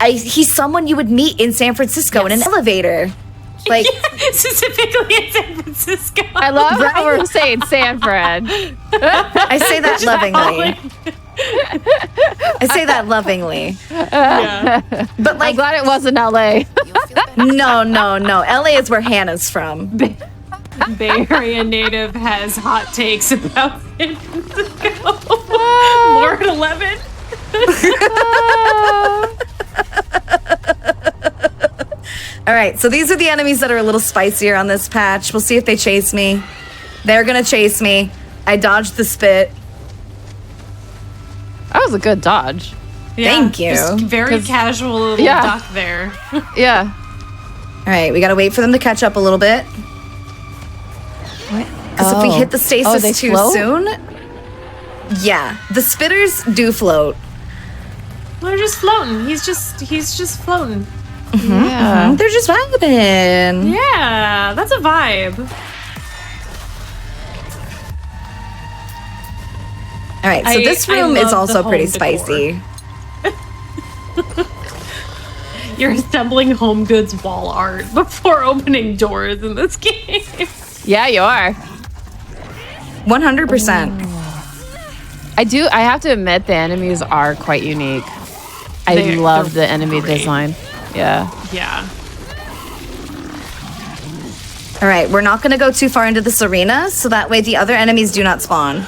he's someone you would meet in San Francisco in an elevator. Like specifically in San Francisco. I love how we're saying San Fran. I say that lovingly. I say that lovingly. Yeah. But like, I'm glad it wasn't LA. no. LA is where Hannah's from. Bay Area native has hot takes about San Francisco. Lord 11. All right, so these are the enemies that are a little spicier on this patch. We'll see if they chase me. They're gonna chase me. I dodged the spit. That was a good dodge. Yeah, Thank you. Just very casual little duck there. Yeah. All right, we gotta wait for them to catch up a little bit. Because if we hit the stasis too soon, yeah, the spitters do float. They're just floating. He's just floating. Yeah. They're just vibing. Yeah, that's a vibe. All right, so this room is also pretty decor. spicy. You're assembling home goods wall art before opening doors in this game. Yeah, you are. 100%. I have to admit the enemies are quite unique. I love the enemy design. Yeah. Yeah. All right, we're not going to go too far into this arena, so that way the other enemies do not spawn.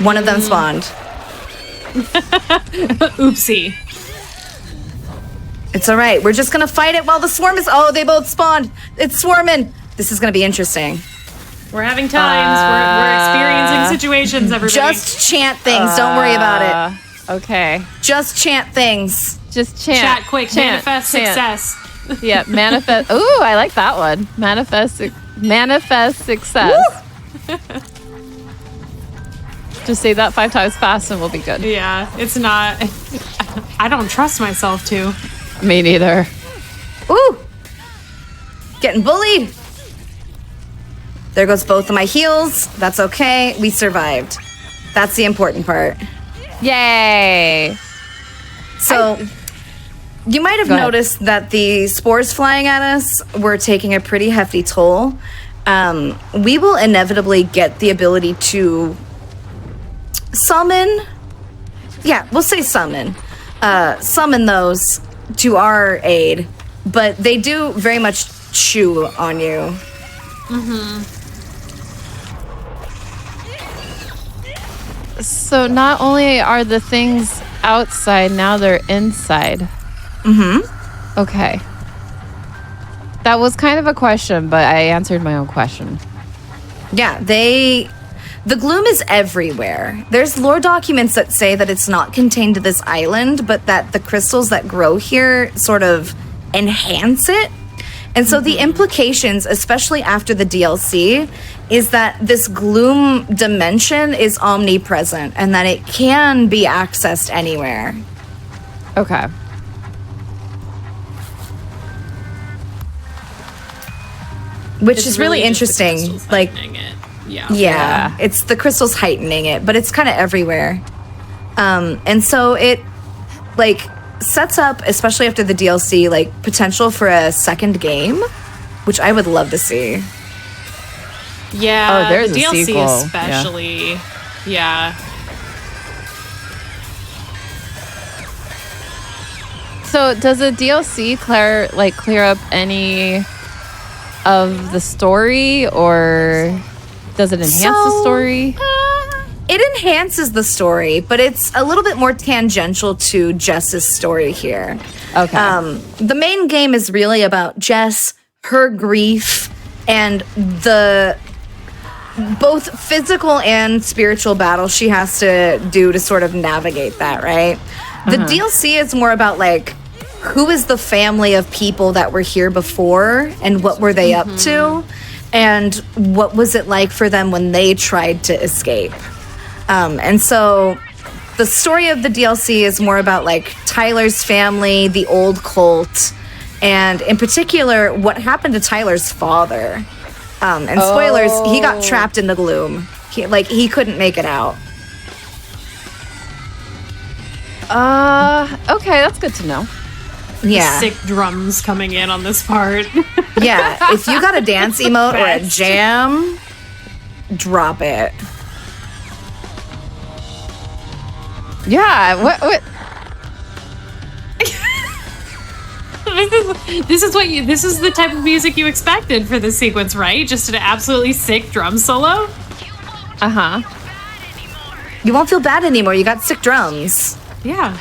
One of them spawned. Oopsie. It's all right. We're just going to fight it while the swarm is... Oh, they both spawned. It's swarming. This is going to be interesting. We're having times. We're experiencing situations, everybody. Just chant things. Don't worry about it. Okay. Just chant things. Just chant. Chat quick. Manifest success. Yeah, manifest. Ooh, I like that one. Manifest success. Just say that 5 times fast and we'll be good. Yeah, it's not... I don't trust myself to. Me neither. Ooh. Getting bullied. There goes both of my heals. That's okay. We survived. That's the important part. Yay. So, you might have noticed that the spores flying at us were taking a pretty hefty toll. We will inevitably get the ability to summon. Yeah, we'll say summon. Summon those to our aid, but they do very much chew on you. So not only are the things outside, now they're inside. Okay. That was kind of a question, but I answered my own question. Yeah, the gloom is everywhere. There's lore documents that say that it's not contained to this island, but that the crystals that grow here sort of enhance it. And so the implications, especially after the DLC, is that this gloom dimension is omnipresent and that it can be accessed anywhere. Okay. Which is really interesting. Like, yeah, it's the crystals heightening it, but it's kind of everywhere. And so it, like, sets up, especially after the DLC, like, potential for a second game, which I would love to see. Yeah, Oh, there's the a DLC sequel. especially. Yeah. So does the DLC clear up any of the story, or does it enhance the story? It enhances the story, but it's a little bit more tangential to Jess's story here. Okay. The main game is really about Jess, her grief, and the both physical and spiritual battle she has to do to sort of navigate that, right? The DLC is more about, like, who is the family of people that were here before and what were they up to, and what was it like for them when they tried to escape. And so the story of the DLC is more about like Tyler's family, the old cult, and in particular, what happened to Tyler's father. And spoilers, he got trapped in the gloom. He couldn't make it out. Okay, that's good to know. Yeah. Sick drums coming in on this part. Yeah, if you got a dance emote or a jam, drop it. Yeah, what? This is the type of music you expected for this sequence, right? Just an absolutely sick drum solo. Uh-huh. You won't feel bad anymore. You got sick drums. Yeah.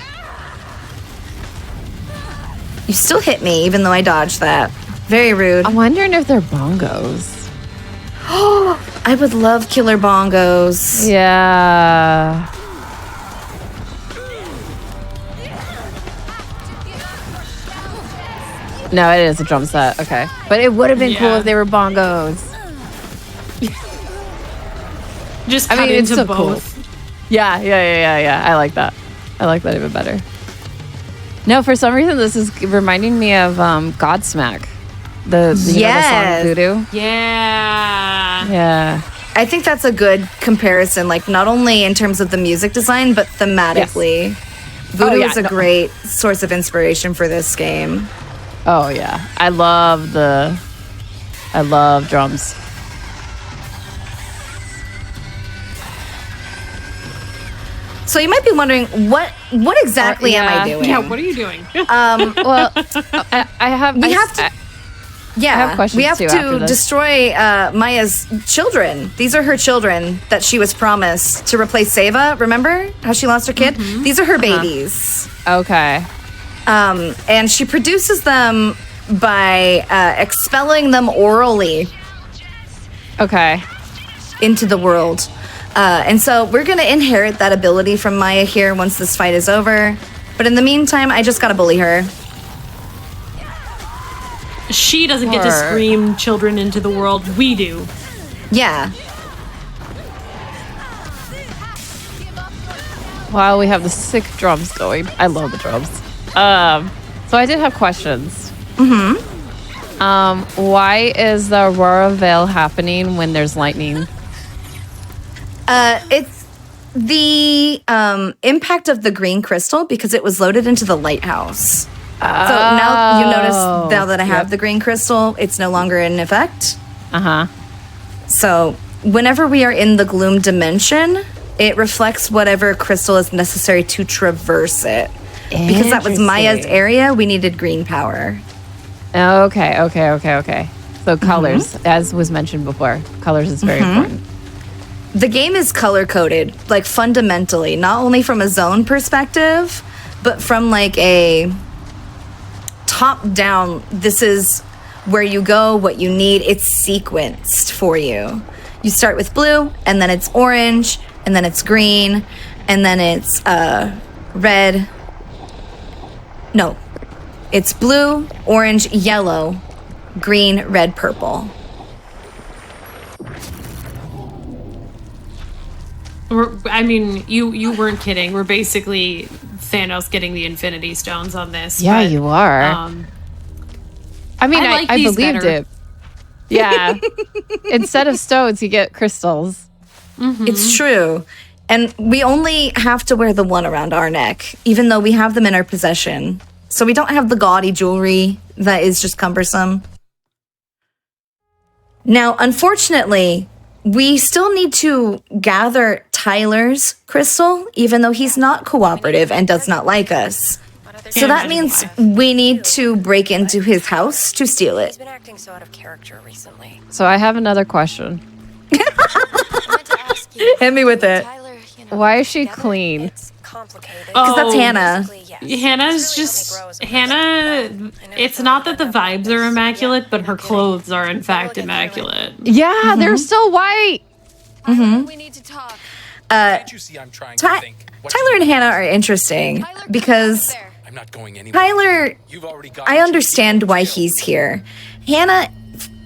You still hit me, even though I dodged that. Very rude. I'm wondering if they're bongos. I would love killer bongos. Yeah. No, it is a drum set. Okay. But it would have been cool if they were bongos. Just cut it's into so both. cool. Yeah. I like that. I like that even better. No, for some reason, this is reminding me of Godsmack. The song Voodoo. Yeah. Yeah. I think that's a good comparison, like not only in terms of the music design, but thematically. Yes. Voodoo is a great source of inspiration for this game. Oh, yeah. I love drums. So you might be wondering, what exactly am I doing? Yeah, what are you doing? Well, I have... We have questions too after to this. destroy Maya's children. These are her children that she was promised to replace Seva. Remember how she lost her kid? These are her babies. Okay. And she produces them by expelling them orally Okay. into the world. And so we're going to inherit that ability from Maya here once this fight is over. But in the meantime, I just got to bully her. She doesn't get to scream children into the world. We do. Yeah. While we have the sick drums going. I love the drums. So I did have questions. Why is the Aurora Veil happening when there's lightning? It's the impact of the green crystal because it was loaded into the lighthouse. So now you notice now that I have the green crystal, it's no longer in effect. So whenever we are in the gloom dimension, it reflects whatever crystal is necessary to traverse it. Because that was Maya's area, we needed green power. Okay. So colors, as was mentioned before, colors is very important. The game is color coded, like fundamentally, not only from a zone perspective, but from like a top down. This is where you go, what you need. It's sequenced for you. You start with blue, and then it's orange, and then it's green, and then it's red. No, it's blue, orange, yellow, green, red, purple. I mean, you weren't kidding. We're basically Thanos getting the Infinity Stones on this. Yeah, but, you are. I mean, I like I these believed better. it. Yeah. Instead of stones, you get crystals. It's true. And we only have to wear the one around our neck, even though we have them in our possession. So we don't have the gaudy jewelry that is just cumbersome. Now, unfortunately, we still need to gather Tyler's crystal, even though he's not cooperative and does not like us. So that means we need to break into his house to steal it. He's been acting so out of character recently. So I have another question. I meant to ask you. Hit me with it. Tyler, Why is she clean? It's complicated. Because that's Hannah. Hannah's just Hannah. It's not that the vibes are immaculate, but her clothes are in fact immaculate. Yeah, they're still white. We need to talk. Can't you see I'm trying to think? What Tyler and Hannah are interesting because I'm not going anywhere. Tyler, You've already got I understand why he's here. Hannah,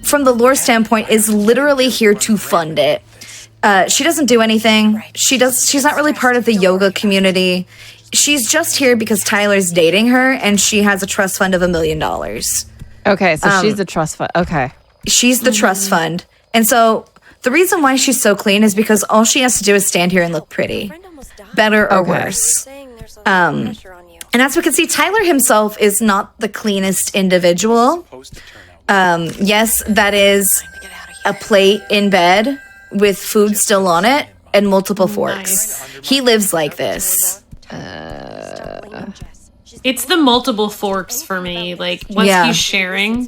from the lore standpoint, is literally here to fund it. She doesn't do anything. She's not really part of the yoga community. She's just here because Tyler's dating her, and she has a trust fund of $1 million. Okay, so she's the trust fund. Okay. She's the trust fund. And so the reason why she's so clean is because all she has to do is stand here and look pretty. Better or worse. And as we can see, Tyler himself is not the cleanest individual. Yes, that is a plate in bed with food still on it and multiple forks. He lives like this. It's the multiple forks for me. Like, was he sharing?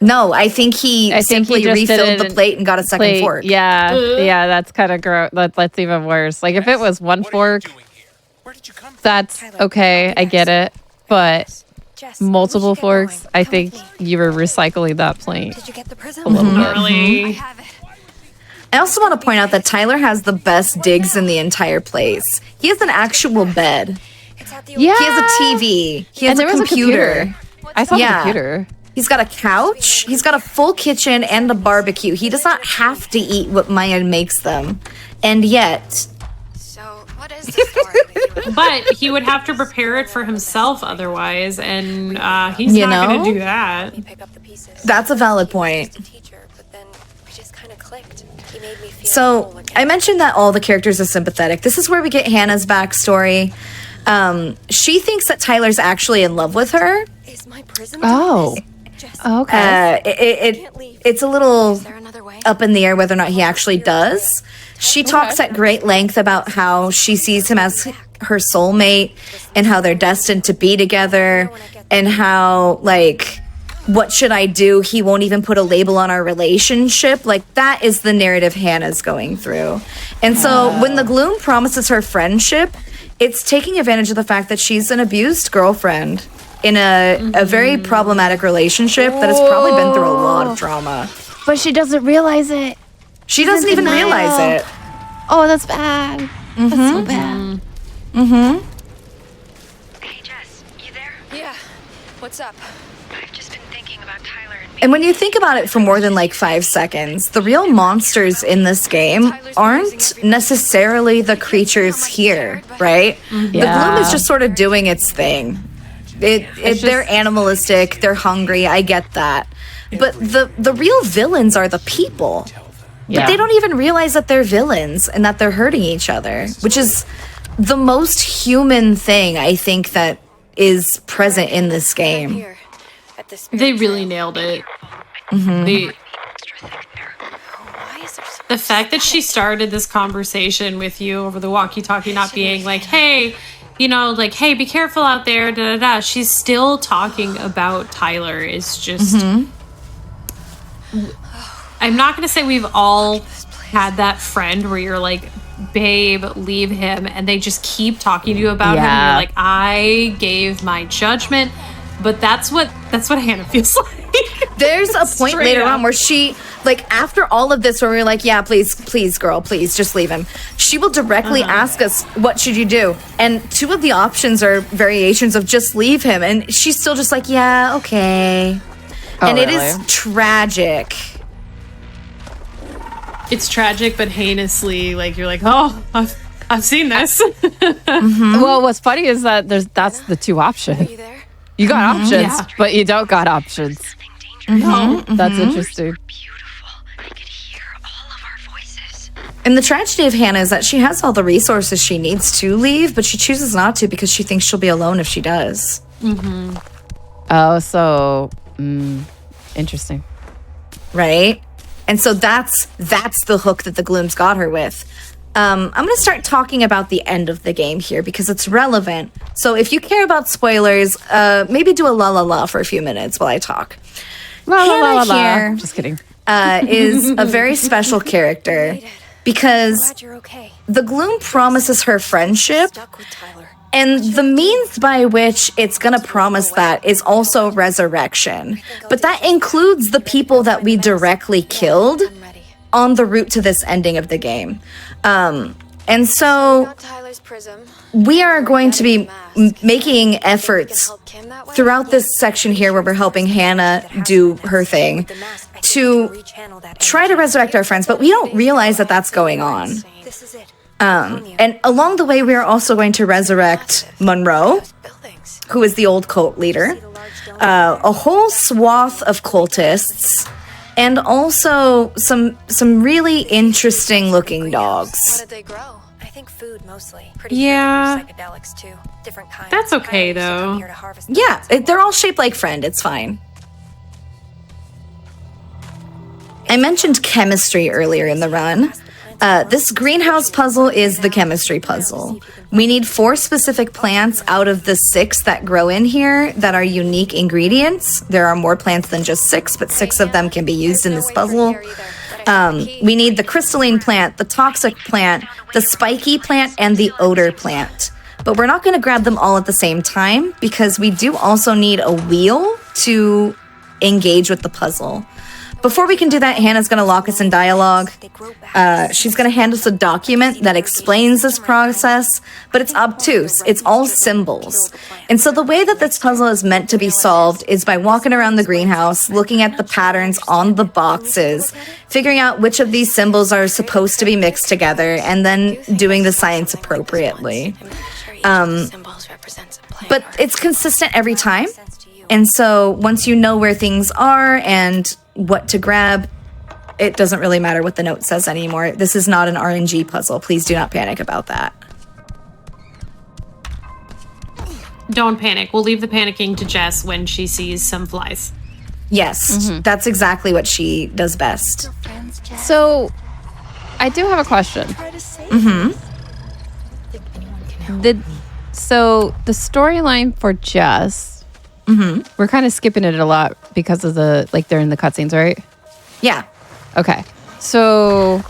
No, I think he simply just refilled the plate and got a second fork. Yeah, yeah, that's kind of gross. That's even worse. Like, if it was one fork, that's okay. I get it. But multiple forks, I think you were recycling that plate Did you get the prism? a little bit. Really? I also want to point out that Tyler has the best digs in the entire place. He has an actual bed. Yeah. He has a TV. He has And a there was computer. I saw the Yeah. computer. He's got a couch. He's got a full kitchen and a barbecue. He does not have to eat what Maya makes them. And yet, So, what is the story that you But he would have to prepare it for himself otherwise, and he's You not going know? to do that. pick up the pieces? that's a valid point. Teacher, but then we just kind of clicked. He made me feel So, whole again. I mentioned that all the characters are sympathetic. This is where we get Hannah's backstory. She thinks that Tyler's actually in love with her. Is my prism? Oh. Jess, Okay. It's a little is there another way? up in the air whether or not he actually does. She talks at great length about how she sees him as her soulmate and how they're destined to be together and how, like, what should I do? He won't even put a label on our relationship. Like, that is the narrative Hannah's going through. And so when the Gloom promises her friendship, it's taking advantage of the fact that she's an abused girlfriend in a very problematic relationship that has probably been through a lot of trauma. But she doesn't realize it. She doesn't even realize it. Oh, that's bad. That's so bad. Hey, Jess, you there? Yeah. What's up? I've just been thinking about Tyler and me. And when you think about it for more than like 5 seconds, the real monsters in this game aren't necessarily the creatures here, right? The Gloom is just sort of doing its thing. They're animalistic, they're hungry, I get that. But the real villains are the people. But they don't even realize that they're villains and that they're hurting each other, which is the most human thing I think that is present in this game. Here, at the spirit They really trail. nailed it. Extra thick there. Why is there so The fact that she started this conversation with you over the walkie-talkie, not being like, hey, you know, like, hey, be careful out there, da da da. She's still talking about Tyler. Is just. I'm not going to say we've all had that friend where you're like, babe, leave him. And they just keep talking to you about him. And Yeah. you're like, I gave my judgment. But that's what Hannah feels like. There's a point Straight later up. on where she, like, after all of this, where we're like, yeah, please, girl, please, just leave him. She will directly ask us, what should you do? And 2 of the options are variations of just leave him. And she's still just like, yeah, okay. And it is tragic. It's tragic, but heinously, like, you're like, oh, I've seen this. Well, what's funny is that that's the 2 options. you there? You got options, Yeah. but you don't got options. That's interesting. Beautiful. They could hear all of our voices. And the tragedy of Hannah is that she has all the resources she needs to leave, but she chooses not to because she thinks she'll be alone if she does. Oh, so interesting. Right? And so that's the hook that the Glooms got her with. I'm going to start talking about the end of the game here because it's relevant. So if you care about spoilers, maybe do a la la la for a few minutes while I talk. La, la, la, la, Hannah la. here Just kidding. is a very special character because Glad you're okay. the Gloom promises her friendship, Stuck with Tyler. and the means by which it's going to promise that is also resurrection. But that includes the people that we directly killed I'm ready. on the route to this ending of the game. And so Got Tyler's prism. we are going to be making efforts Help Kim that way? throughout this section here where we're helping Hannah do her thing. to try to resurrect our friends, but we don't realize that that's going on. And along the way, we are also going to resurrect Monroe, who is the old cult leader, a whole swath of cultists, and also some really interesting looking dogs. What did they grow? I think food mostly. Yeah. Sure psychedelics too. Different kinds. That's okay, though. Yeah, they're all shaped like Friend. It's fine. I mentioned chemistry earlier in the run. This greenhouse puzzle is the chemistry puzzle. We need 4 specific plants out of the 6 that grow in here that are unique ingredients. There are more plants than just 6, but 6 of them can be used in this puzzle. We need the crystalline plant, the toxic plant, the spiky plant, and the odor plant. But we're not going to grab them all at the same time because we do also need a wheel to engage with the puzzle. Before we can do that, Hannah's going to lock us in dialogue. She's going to hand us a document that explains this process, but it's obtuse. It's all symbols. And so the way that this puzzle is meant to be solved is by walking around the greenhouse, looking at the patterns on the boxes, figuring out which of these symbols are supposed to be mixed together, and then doing the science appropriately. But it's consistent every time. And so once you know where things are and what to grab, it doesn't really matter what the note says anymore. This is not an RNG puzzle. Please do not panic about that. Don't panic. We'll leave the panicking to Jess when she sees some flies. Yes, that's exactly what she does best. So, I do have a question. So the storyline for Jess, we're kind of skipping it a lot because of the, like, they're in the cutscenes, right? Yeah. Okay. So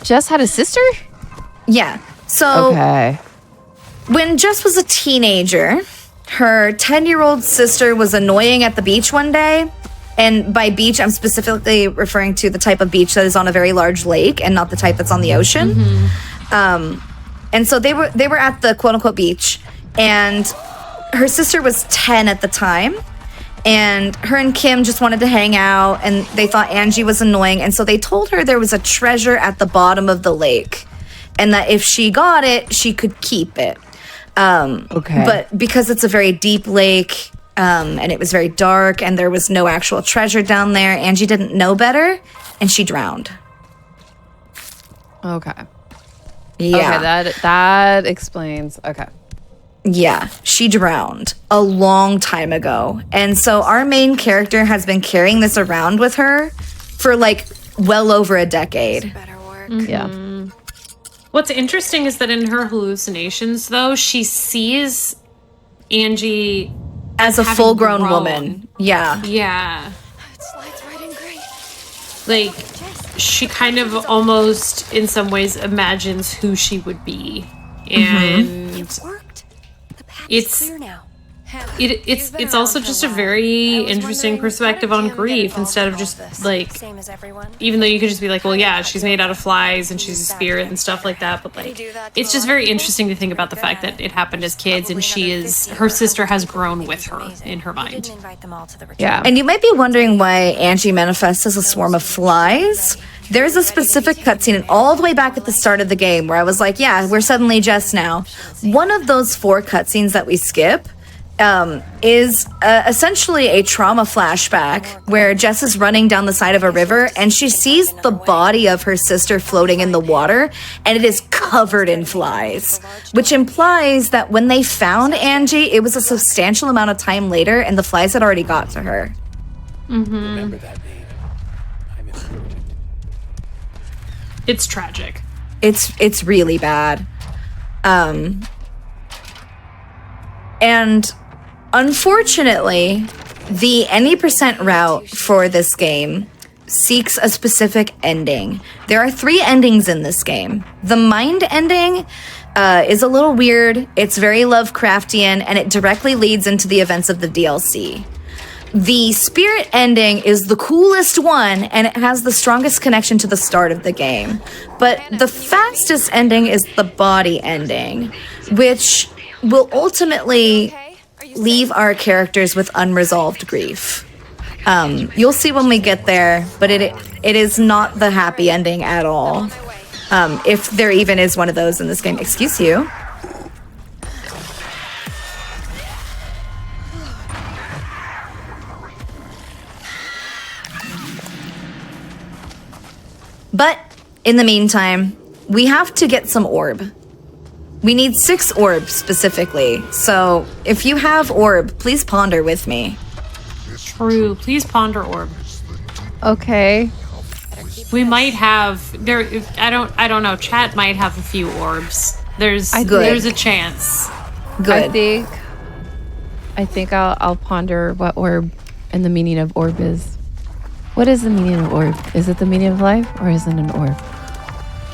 Jess had a sister? Yeah. So Okay. when Jess was a teenager, her 10-year-old sister was annoying at the beach one day. And by beach, I'm specifically referring to the type of beach that is on a very large lake and not the type that's on the ocean. And so they were at the quote-unquote beach, and her sister was 10 at the time, and her and Kim just wanted to hang out, and they thought Angie was annoying, and so they told her there was a treasure at the bottom of the lake, and that if she got it, she could keep it. Okay. But because it's a very deep lake, and it was very dark, and there was no actual treasure down there, Angie didn't know better, and she drowned. Okay. Yeah. Okay, that explains. Okay. Yeah, she drowned a long time ago. And so our main character has been carrying this around with her for like well over a decade. Better work. Yeah. What's interesting is that in her hallucinations, though, she sees Angie As a having full-grown grown. woman. Yeah. Yeah. It slides right in great. Like, she kind of almost, in some ways, imagines who she would be. And It worked. The path It's- is clear now. it's also just a very interesting perspective on grief instead of just like, Same as everyone. even though you could just be like, well, yeah, she's made out of flies and she's a spirit and stuff like that, but like, it's just very interesting to think about the fact that it happened as kids and her sister has grown with her in her mind. Didn't invite them all to the retreat. Yeah. And you might be wondering why Angie manifests as a swarm of flies. There's a specific cutscene, and all the way back at the start of the game, where I was like, yeah, we're suddenly Jess now. One of those 4 cutscenes that we skip is essentially a trauma flashback where Jess is running down the side of a river and she sees the body of her sister floating in the water, and it is covered in flies, which implies that when they found Angie, it was a substantial amount of time later and the flies had already got to her. Remember that name. I'm important. It's tragic. It's really bad. And unfortunately, the any % route for this game seeks a specific ending. There are 3 endings in this game. The mind ending is a little weird. It's very Lovecraftian, and it directly leads into the events of the DLC. The spirit ending is the coolest one, and it has the strongest connection to the start of the game. But the fastest ending is the body ending, which will ultimately leave our characters with unresolved grief. You'll see when we get there, but it is not the happy ending at all. If there even is one of those in this game. Excuse you. But in the meantime, we have to get some orb. We need 6 orbs specifically. So if you have orb, please ponder with me. True. Please ponder orb. Okay. We might have there. I don't know. Chat might have a few orbs. There's a chance. Good. I think I'll ponder what orb and the meaning of orb is. What is the meaning of orb? Is it the meaning of life or is it an orb?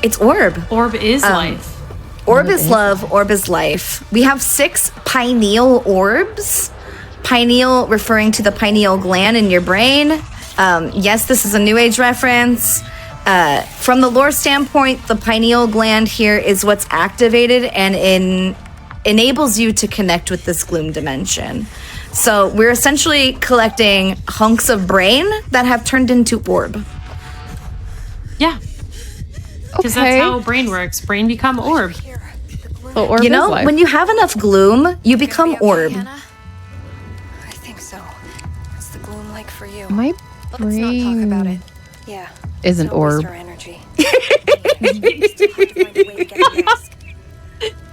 It's orb. Orb is life. Orb is love, orb is life. We have 6 pineal orbs. Pineal referring to the pineal gland in your brain. Yes, this is a New Age reference. From the lore standpoint, the pineal gland here is what's activated and enables you to connect with this gloom dimension. So we're essentially collecting hunks of brain that have turned into orb. Yeah. Because that's how brain works. Brain become orb. So orb You know, is life. when you have enough gloom, you become orb. Hannah? I think so. What's the gloom like for you? My Let's not talk about brain it. Yeah. is an Don't waste orb. our energy.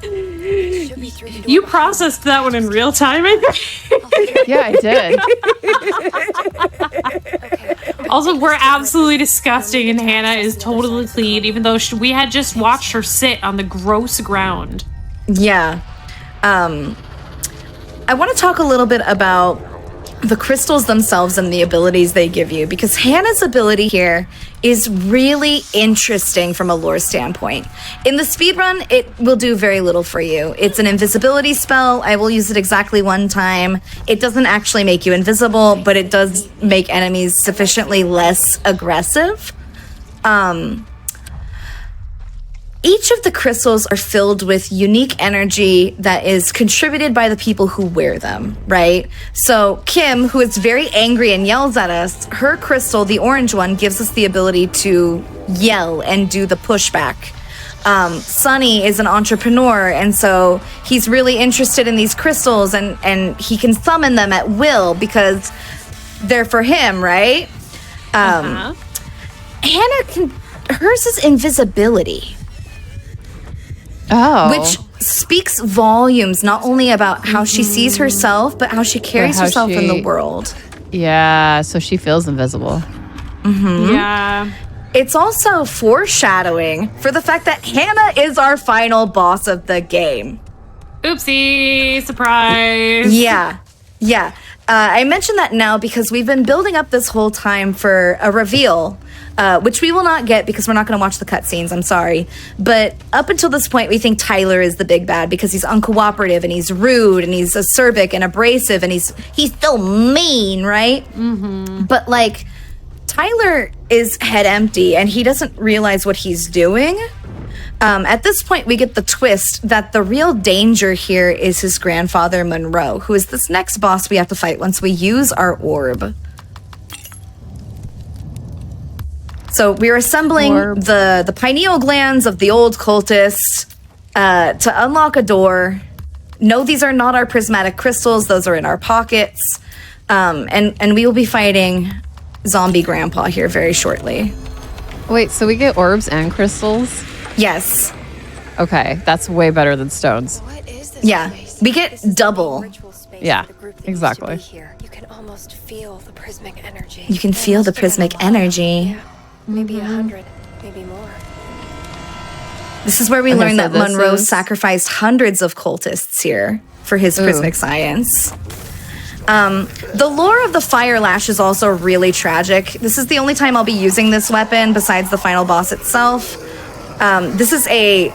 Should be through the door You behind processed that one in real time, I think. Yeah, I did. Also, we're absolutely disgusting, and Hannah is totally clean, even though we had just watched her sit on the gross ground. Yeah. I want to talk a little bit about the crystals themselves and the abilities they give you, because Hannah's ability here is really interesting from a lore standpoint. In the speedrun, it will do very little for you. It's an invisibility spell. I will use it exactly one time. It doesn't actually make you invisible, but it does make enemies sufficiently less aggressive. Each of the crystals are filled with unique energy that is contributed by the people who wear them, right? So Kim, who is very angry and yells at us, her crystal, the orange one, gives us the ability to yell and do the pushback. Sunny is an entrepreneur, and so he's really interested in these crystals, and he can summon them at will because they're for him, right? Hannah hers is invisibility. Oh. Which speaks volumes not only about how she sees herself, but how she carries how herself in the she- world. Yeah, so she feels invisible. Yeah. It's also foreshadowing for the fact that Hannah is our final boss of the game. Oopsie, surprise. Yeah. I mention that now because we've been building up this whole time for a reveal, which we will not get because we're not going to watch the cutscenes. I'm sorry. But up until this point, we think Tyler is the big bad because he's uncooperative and he's rude and he's acerbic and abrasive and he's still mean, right? Mm-hmm. But like, Tyler is head empty and he doesn't realize what he's doing. At this point, we get the twist that the real danger here is his grandfather, Monroe, who is this next boss we have to fight once we use our orb. So we're assembling the pineal glands of the old cultists to unlock a door. No, these are not our prismatic crystals. Those are in our pockets. And we will be fighting zombie grandpa here very shortly. Wait, so we get orbs and crystals? Yes. Okay, that's way better than stones. What is this Yeah, place? we get This is the double. ritual space Yeah, for the group that exactly. used to be here. You can almost feel the prismic energy. You can There feel the must have been a prismic lot. energy. Yeah, maybe 100, maybe more. This is where we Okay, learn so that this Monroe is- sacrificed hundreds of cultists here for his prismic science. The lore of the fire lash is also really tragic. This is the only time I'll be using this weapon besides the final boss itself. This is a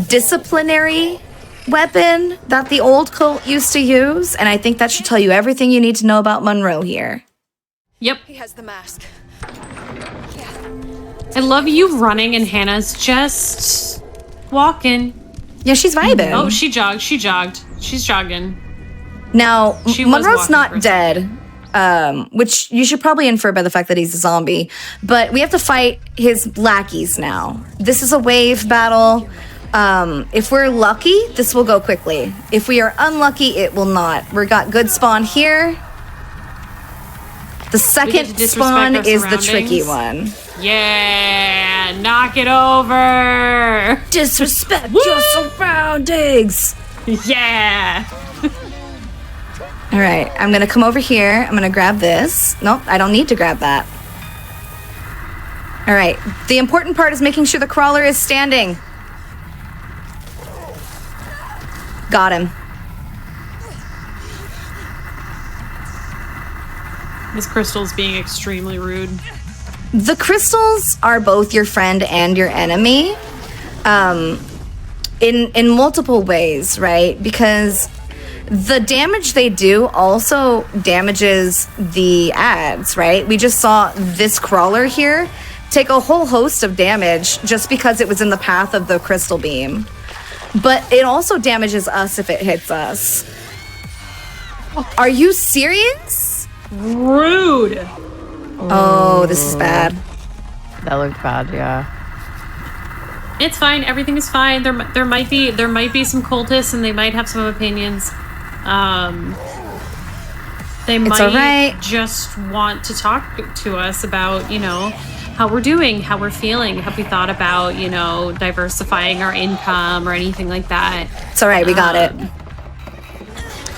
disciplinary weapon that the old cult used to use, and I think that should tell you everything you need to know about Monroe here. Yep. He has the mask. I love you running, and Hannah's just walking. Yeah, she's vibing. Oh, she jogged. She's jogging. Now, She was Monroe's walking for not a dead. which you should probably infer by the fact that he's a zombie. But we have to fight his lackeys now. This is a wave battle. If we're lucky, this will go quickly. If we are unlucky, it will not. We got good spawn here. The second spawn is the tricky one. Yeah, knock it over. Disrespect your surroundings. Yeah. All right, I'm gonna come over here. I'm gonna grab this. Nope, I don't need to grab that. All right, the important part is making sure the crawler is standing. Got him. This crystal's being extremely rude. The crystals are both your friend and your enemy, in multiple ways, right? Because the damage they do also damages the ads, right? We just saw this crawler here take a whole host of damage just because it was in the path of the crystal beam. But it also damages us if it hits us. Are you serious? Rude. Oh, this is bad. That looked bad, yeah. It's fine. Everything is fine. There might be some cultists, and they might have some opinions. They might just want to talk to us about, you know, how we're doing, how we're feeling. Have we thought about, you know, diversifying our income or anything like that? It's all right. We got it.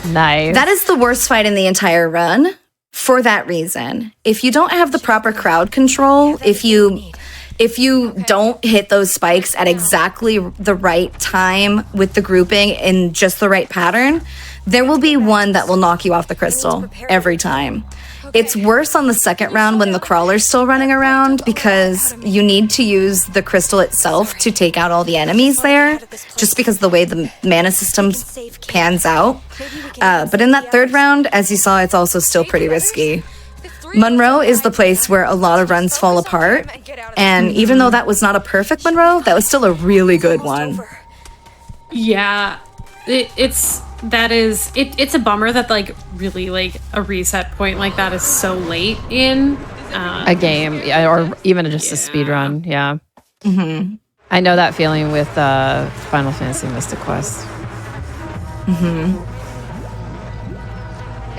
Nice. That is the worst fight in the entire run for that reason. If you don't have the proper crowd control, if you don't hit those spikes at exactly the right time with the grouping in just the right pattern, there will be one that will knock you off the crystal every time. It's worse on the second round when the crawler's still running around because you need to use the crystal itself to take out all the enemies there, just because of the way the mana system pans out. But in that third round, as you saw, it's also still pretty risky. Monroe is the place where a lot of runs fall apart, and even though that was not a perfect Monroe, that was still a really good one. Yeah, it's a bummer that like really like a reset point like that is so late in a game, yeah, or even just a speed run. Yeah. Mm-hmm. I know that feeling with Final Fantasy Mystic Quest. Mm-hmm.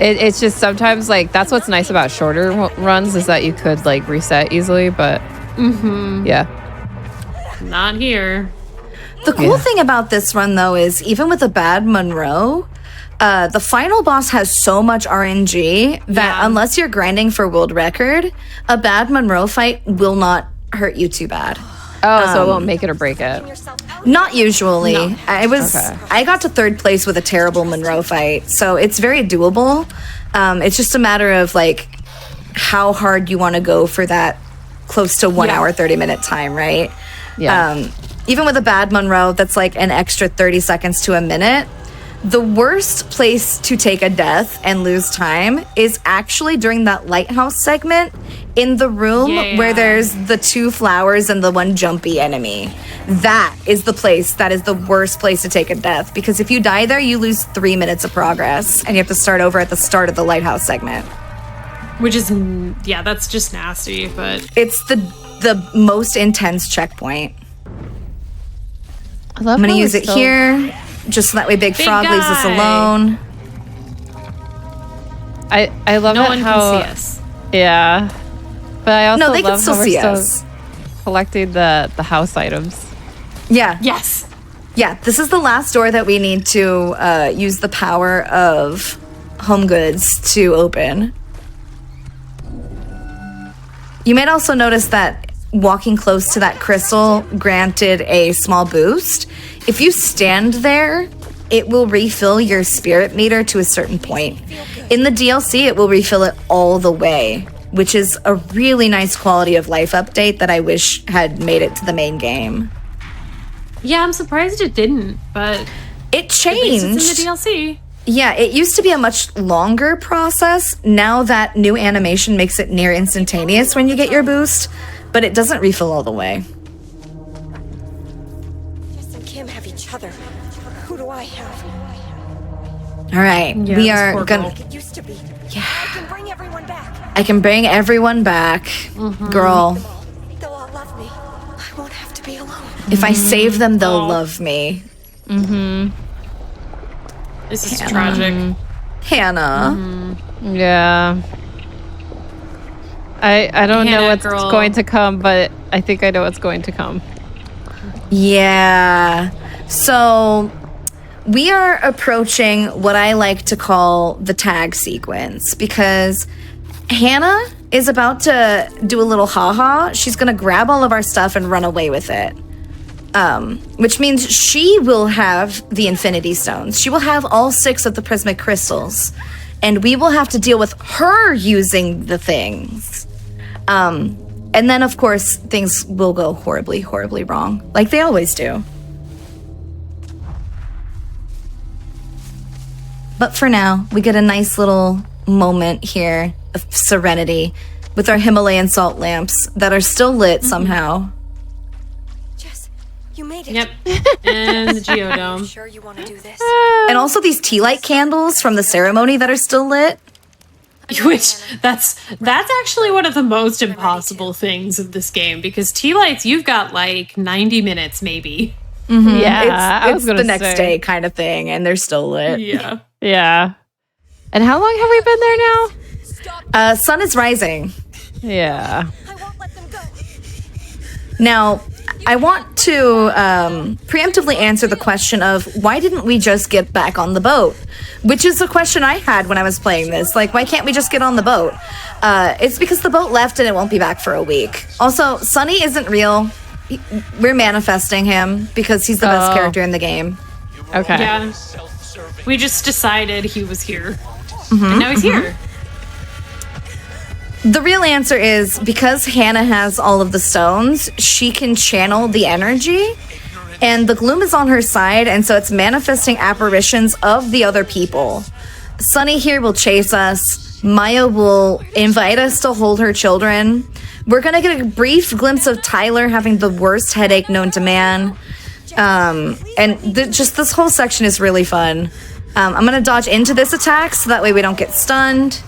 It's just sometimes like that's what's nice about shorter runs is that you could like reset easily, but yeah, not here. The cool thing about this run though is even with a bad Monroe, the final boss has so much RNG that unless you're grinding for world record, a bad Monroe fight will not hurt you too bad. Oh, so it won't make it or break it. Not usually. No. I got to third place with a terrible Monroe fight, so it's very doable. It's just a matter of like how hard you want to go for that close to 1 hour 30-minute time, right? Yeah. Even with a bad Monroe, that's like an extra 30 seconds to a minute. The worst place to take a death and lose time is actually during that lighthouse segment in the room where there's the 2 flowers and the 1 jumpy enemy. That is the place that is the worst place to take a death, because if you die there, you lose 3 minutes of progress and you have to start over at the start of the lighthouse segment. Which is, that's just nasty, but... It's the most intense checkpoint. I love I'm going to use it here, just so that way Big Frog leaves us alone. I love no it one how... can see us. Yeah. But I also they can love still how we're see still us. collecting the house items. Yeah. Yes. Yeah, this is the last door that we need to use the power of home goods to open. You might also notice that walking close to that crystal granted a small boost. If you stand there, it will refill your spirit meter to a certain point. In the DLC, it will refill it all the way, which is a really nice quality of life update that I wish had made it to the main game. Yeah, I'm surprised it didn't, but it changed. At least it's in the DLC. Yeah, it used to be a much longer process. Now that new animation makes it near instantaneous when you get your boost, but it doesn't refill all the way. Jess and Kim have each other. Who do I have? All right, Yeah, we this are poor gonna. girl. It used to be. Yeah. I can bring everyone back. I can bring everyone back, girl. They'll all love me. I won't have to be alone. If I save them, they'll love me. This is tragic. Hannah. Yeah. I don't know Hannah, what's girl. going to come, but I think I know what's going to come. Yeah. So we are approaching what I like to call the tag sequence because Hannah is about to do a little haha. She's going to grab all of our stuff and run away with it. Which means she will have the Infinity Stones. She will have all 6 of the Prismic crystals. And we will have to deal with her using the things. And then, of course, things will go horribly, horribly wrong. Like they always do. But for now, we get a nice little moment here of serenity with our Himalayan salt lamps that are still lit somehow. Jess, you made it. Yep. And the Geodome. Sure you want to do this? And also these tea light candles from the ceremony that are still lit. Which that's actually one of the most impossible things of this game because tea lights you've got like 90 minutes maybe. Yeah, I was It's going the to next say. day kind of thing, and they're still lit. Yeah. Yeah. And how long have we been there now? Sun is rising. Yeah. I won't let them go. Now, I want to preemptively answer the question of why didn't we just get back on the boat? Which is a question I had when I was playing this. Like, why can't we just get on the boat? It's because the boat left and it won't be back for a week. Also, Sunny isn't real. We're manifesting him because he's the best character in the game. Okay. Yeah. We just decided he was here. And now he's here. The real answer is because Hannah has all of the stones, she can channel the energy, and the gloom is on her side, and so it's manifesting apparitions of the other people. Sunny here will chase us. Maya will invite us to hold her children. We're gonna get a brief glimpse of Tyler having the worst headache known to man. And just this whole section is really fun. I'm gonna dodge into this attack so that way we don't get stunned.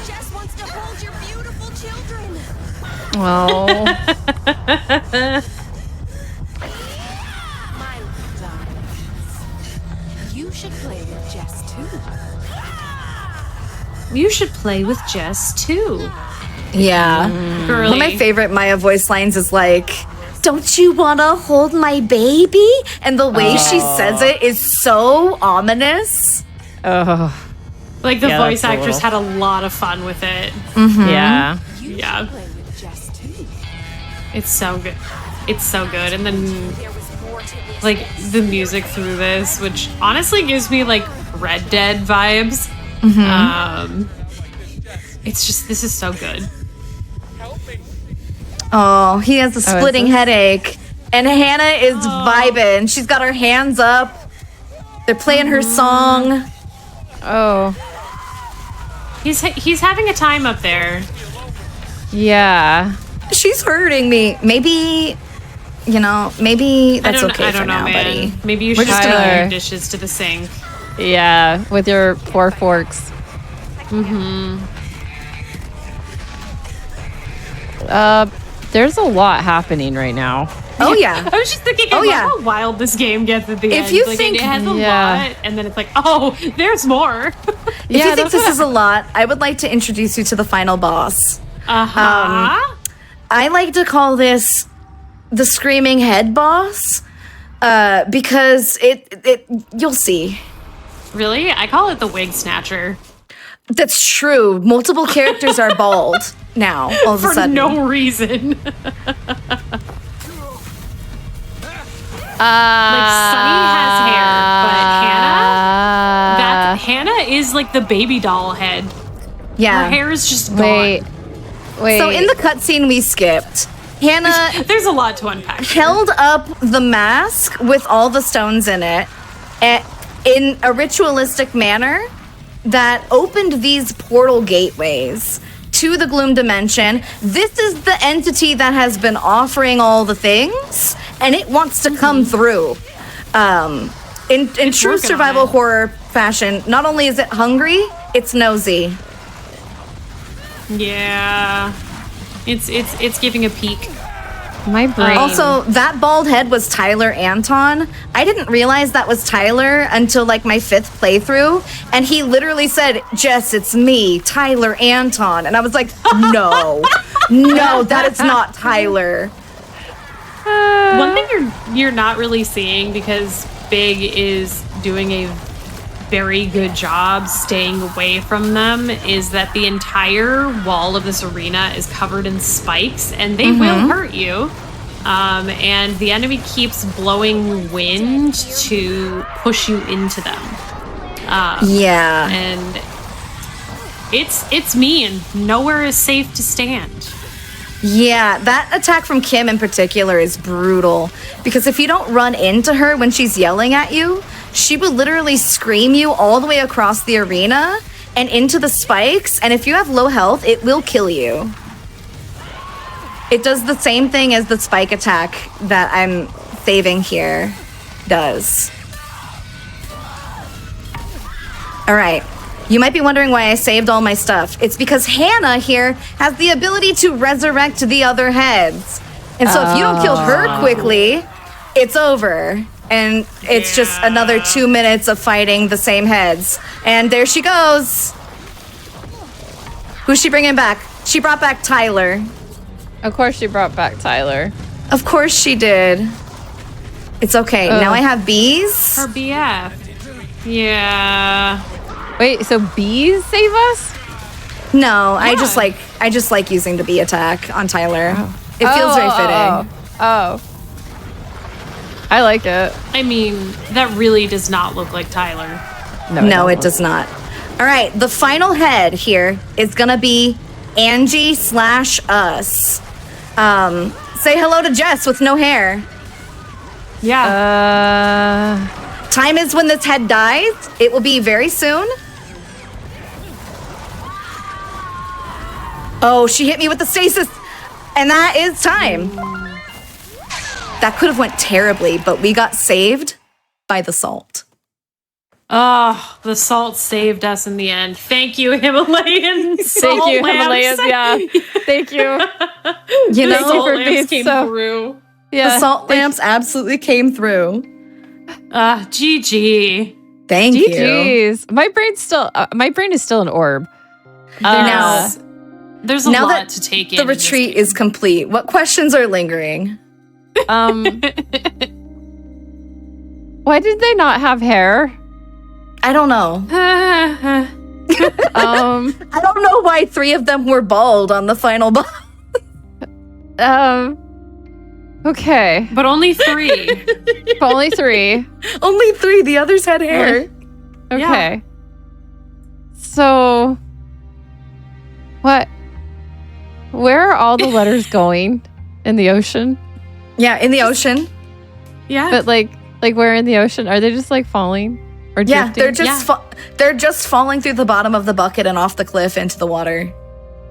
Jess wants to hold your beautiful children. Oh. My darlings. You should play with Jess too. You should play with Jess too. Yeah. Girly. One of my favorite Maya voice lines is like, "Don't you wanna hold my baby?" And the way she says it is so ominous. Oh. Like the Yeah, voice that's a actress little- had a lot of fun with it. Yeah. Yeah. Play with Jess too. It's so good. It's so good. And then There was more to this. like the music through this, which honestly gives me like Red Dead vibes. It's just this is so good. Oh, he has a splitting this? headache. And Hannah is vibing. She's got her hands up. They're playing her song. Oh. He's having a time up there. Yeah. She's hurting me. Maybe, maybe that's okay I for don't know, now, man. buddy. Maybe you We're should just take gonna- your dishes to the sink. Yeah. With your 4 forks. There's a lot happening right now. Oh, yeah. I was just thinking, Oh, I love yeah. how wild this game gets at the If end. you Like, think- it has a Yeah. lot, and then it's like, oh, there's more. If you think this is a lot, I would like to introduce you to the final boss. Uh-huh. I like to call this the Screaming Head Boss because it you'll see. Really? I call it the wig snatcher. That's true. Multiple characters are bald now, all of a For sudden. no reason. Like, Sunny has hair, but Hannah is like the baby doll head. Yeah. Her hair is just gone. Wait. So in the cutscene we skipped, Hannah There's a lot to unpack. held up the mask with all the stones in it in a ritualistic manner that opened these portal gateways to the Gloom Dimension. This is the entity that has been offering all the things, and it wants to come through. In true survival horror fashion, not only is it hungry, it's nosy. Yeah. It's giving a peek. My brain. Also, that bald head was Tyler Anton. I didn't realize that was Tyler until like my 5th playthrough. And he literally said, Jess, it's me, Tyler Anton. And I was like, no, no, that is not Tyler. One thing you're not really seeing, because Big is doing a very good job staying away from them, is that the entire wall of this arena is covered in spikes, and they will hurt you. And the enemy keeps blowing wind to push you into them. Yeah. And it's mean. Nowhere is safe to stand. Yeah, that attack from Kim in particular is brutal. Because if you don't run into her when she's yelling at you, she will literally scream you all the way across the arena and into the spikes. And if you have low health, it will kill you. It does the same thing as the spike attack that I'm saving here does. All right. You might be wondering why I saved all my stuff. It's because Hannah here has the ability to resurrect the other heads. And so if you don't kill her quickly, it's over. And it's just another 2 minutes of fighting the same heads. And there she goes. Who's she bringing back? She brought back Tyler. Of course she brought back Tyler. Of course she did. It's okay. Now I have bees. Her BF. Yeah. Wait, so bees save us? No, I just like using the bee attack on Tyler. It feels very fitting. Oh. I like it. I mean, that really does not look like Tyler. No, it does not. All right, the final head here is gonna be Angie/us. Say hello to Jess with no hair. Yeah. Time is when this head dies. It will be very soon. Oh, she hit me with the stasis. And that is time. That could have went terribly, but we got saved by the salt. Oh, the salt saved us in the end. Thank you, Himalayan salt Thank you, lamps. Himalayas. Yeah. Thank you. You The know, salt for lamps being came so- through. Yeah. the salt lamps absolutely came through. GG. Thank you. GG's. My brain is still an orb. There's a Now lot that to take in. The retreat is complete. What questions are lingering? Why did they not have hair? I don't know. I don't know why 3 of them were bald on the final boss. Okay. But only 3. But only 3. Only 3. The others had hair. Okay. Yeah. So, what? Where are all the letters going? In the ocean? Yeah, in the ocean. Yeah. But like where in the ocean? Are they just like falling or drifting? Yeah, they're just falling through the bottom of the bucket and off the cliff into the water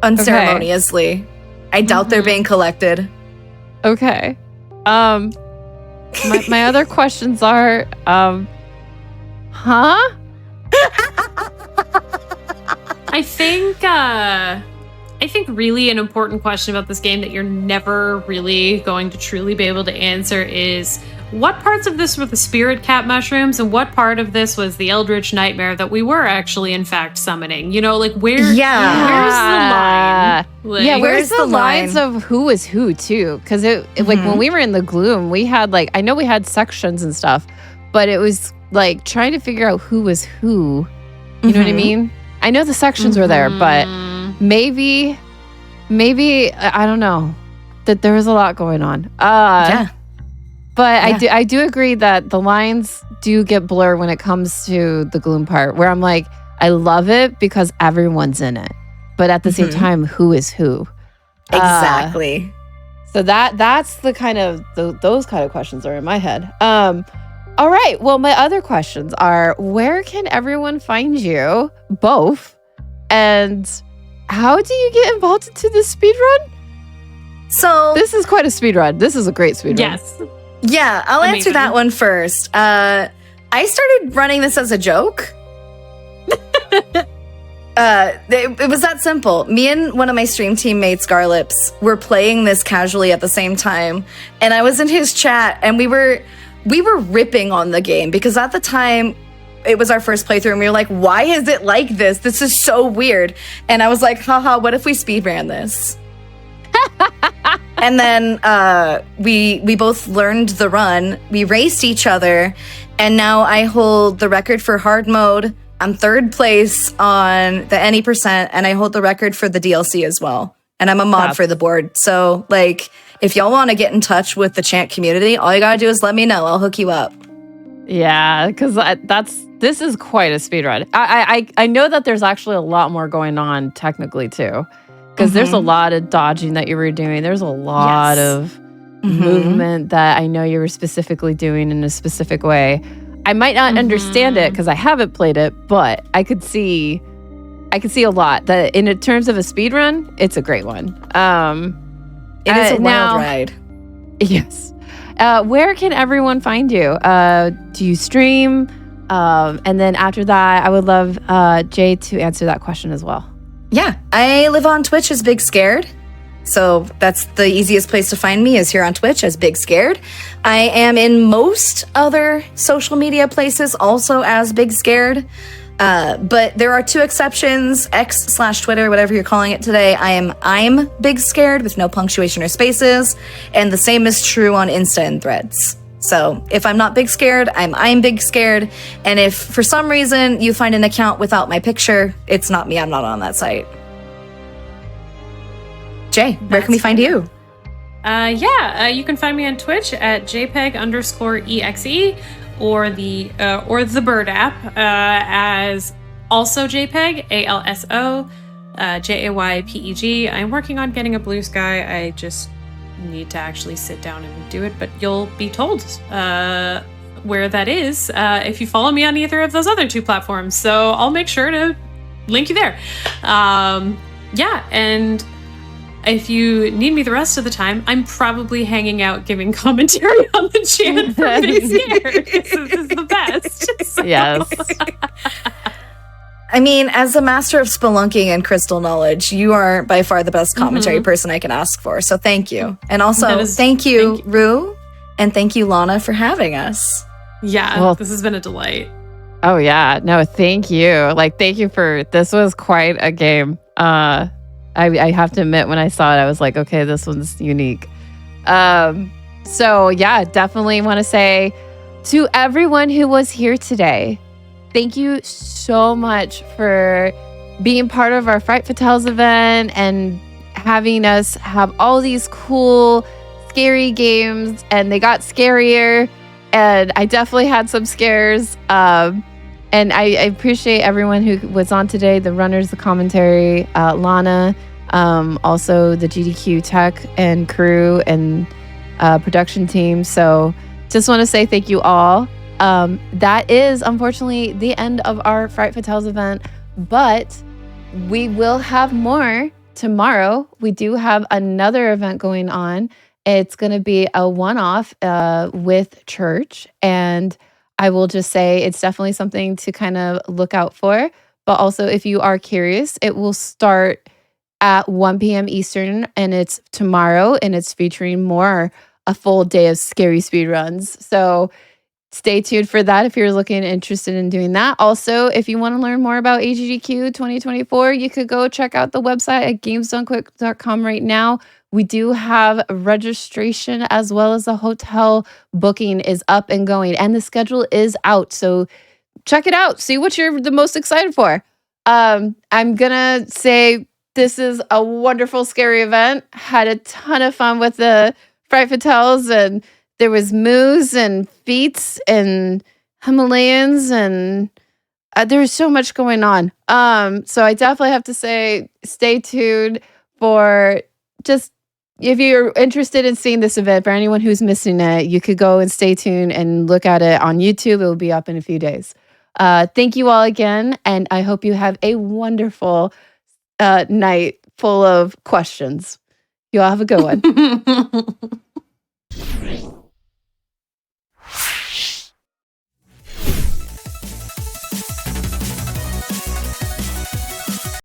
unceremoniously. I doubt they're being collected. Okay. My other questions are, huh? I think really an important question about this game that you're never really going to truly be able to answer is, what parts of this were the spirit cat mushrooms and what part of this was the eldritch nightmare that we were actually in fact summoning? You know, like where's the line? Like, Where's the lines of who was who too? Because it like when we were in the gloom, we had like, I know we had sections and stuff, but it was like trying to figure out who was who. You know what I mean? I know the sections were there, but maybe I don't know, that there was a lot going on. But I do agree that the lines do get blurred when it comes to the gloom part, where I'm like, I love it because everyone's in it, but at the same time, who is who? Exactly. So that's the kind of those kind of questions are in my head. All right. Well, my other questions are, where can everyone find you both, and how do you get involved into this speed run? So this is quite a speed run. This is a great speed run. yes. Yeah, I'll answer Amazing. that one first. I started running this as a joke. It was that simple. Me and one of my stream teammates, Garlips, were playing this casually at the same time, and I was in his chat, and we were ripping on the game because at the time it was our first playthrough, and we were like, "Why is it like this? This is so weird." And I was like, "Haha, what if we speedran this?" And then we both learned the run. We raced each other, and now I hold the record for hard mode. I'm third place on the any percent, and I hold the record for the DLC as well. And I'm a mod for the board. So, like, if y'all want to get in touch with the Chant community, all you gotta do is let me know. I'll hook you up. Yeah, because this is quite a speed run. I know that there's actually a lot more going on technically too, because there's a lot of dodging that you were doing. There's a lot of movement that I know you were specifically doing in a specific way. I might not understand it because I haven't played it, but I could see a lot that in terms of a speed run, it's a great one. It is a wild ride. Yes. Where can everyone find you? Do you stream? And then after that, I would love Jay to answer that question as well. Yeah, I live on Twitch as Big Scared. So that's the easiest place to find me is here on Twitch as Big Scared. I am in most other social media places also as Big Scared. But there are two exceptions, X/Twitter, whatever you're calling it today. I'm Big Scared with no punctuation or spaces. And the same is true on Insta and Threads. So if I'm not Big Scared, I'm Big Scared. And if for some reason you find an account without my picture, it's not me. I'm not on that site. Jay, where can we find you? You can find me on Twitch at JPEG_EXE or the Bird app as also JPEG, ALSO, JAYPEG. I'm working on getting a Blue Sky. I just need to actually sit down and do it, but you'll be told where that is if you follow me on either of those other two platforms. So I'll make sure to link you there. And if you need me the rest of the time, I'm probably hanging out giving commentary on the Chant for Big Scared. This is the best. So. Yes. I mean, as a master of spelunking and crystal knowledge, you are by far the best commentary person I can ask for. So thank you. And also, thank you, Rue, and thank you, Lana, for having us. Yeah, well, this has been a delight. Oh, yeah. No, thank you. Thank you for, this was quite a game. I have to admit, when I saw it, I was like, okay, this one's unique. So yeah, definitely want to say to everyone who was here today, thank you so much for being part of our Fright Fatales event and having us have all these cool, scary games, and they got scarier, and I definitely had some scares. And I appreciate everyone who was on today, the runners, the commentary, Lana, also the GDQ tech and crew and production team. So just want to say thank you all. That is unfortunately the end of our Fright Fatales event, but we will have more tomorrow. We do have another event going on. It's going to be a one-off with church, and I will just say it's definitely something to kind of look out for. But also, if you are curious, it will start at 1 p.m. Eastern, and it's tomorrow, and it's featuring a full day of scary speed runs. So stay tuned for that if you're interested in doing that. Also, if you want to learn more about AGDQ 2024, you could go check out the website at gamesdonequick.com right now. We do have registration as well as the hotel booking is up and going, and the schedule is out. So check it out. See what you're the most excited for. I'm going to say this is a wonderful, scary event. Had a ton of fun with the Fright Fatales, and there was moos and feats and Himalayans, and there was so much going on. So I definitely have to say, stay tuned for just, if you're interested in seeing this event, for anyone who's missing it, you could go and stay tuned and look at it on YouTube. It will be up in a few days. Thank you all again, and I hope you have a wonderful night full of questions. You all have a good one.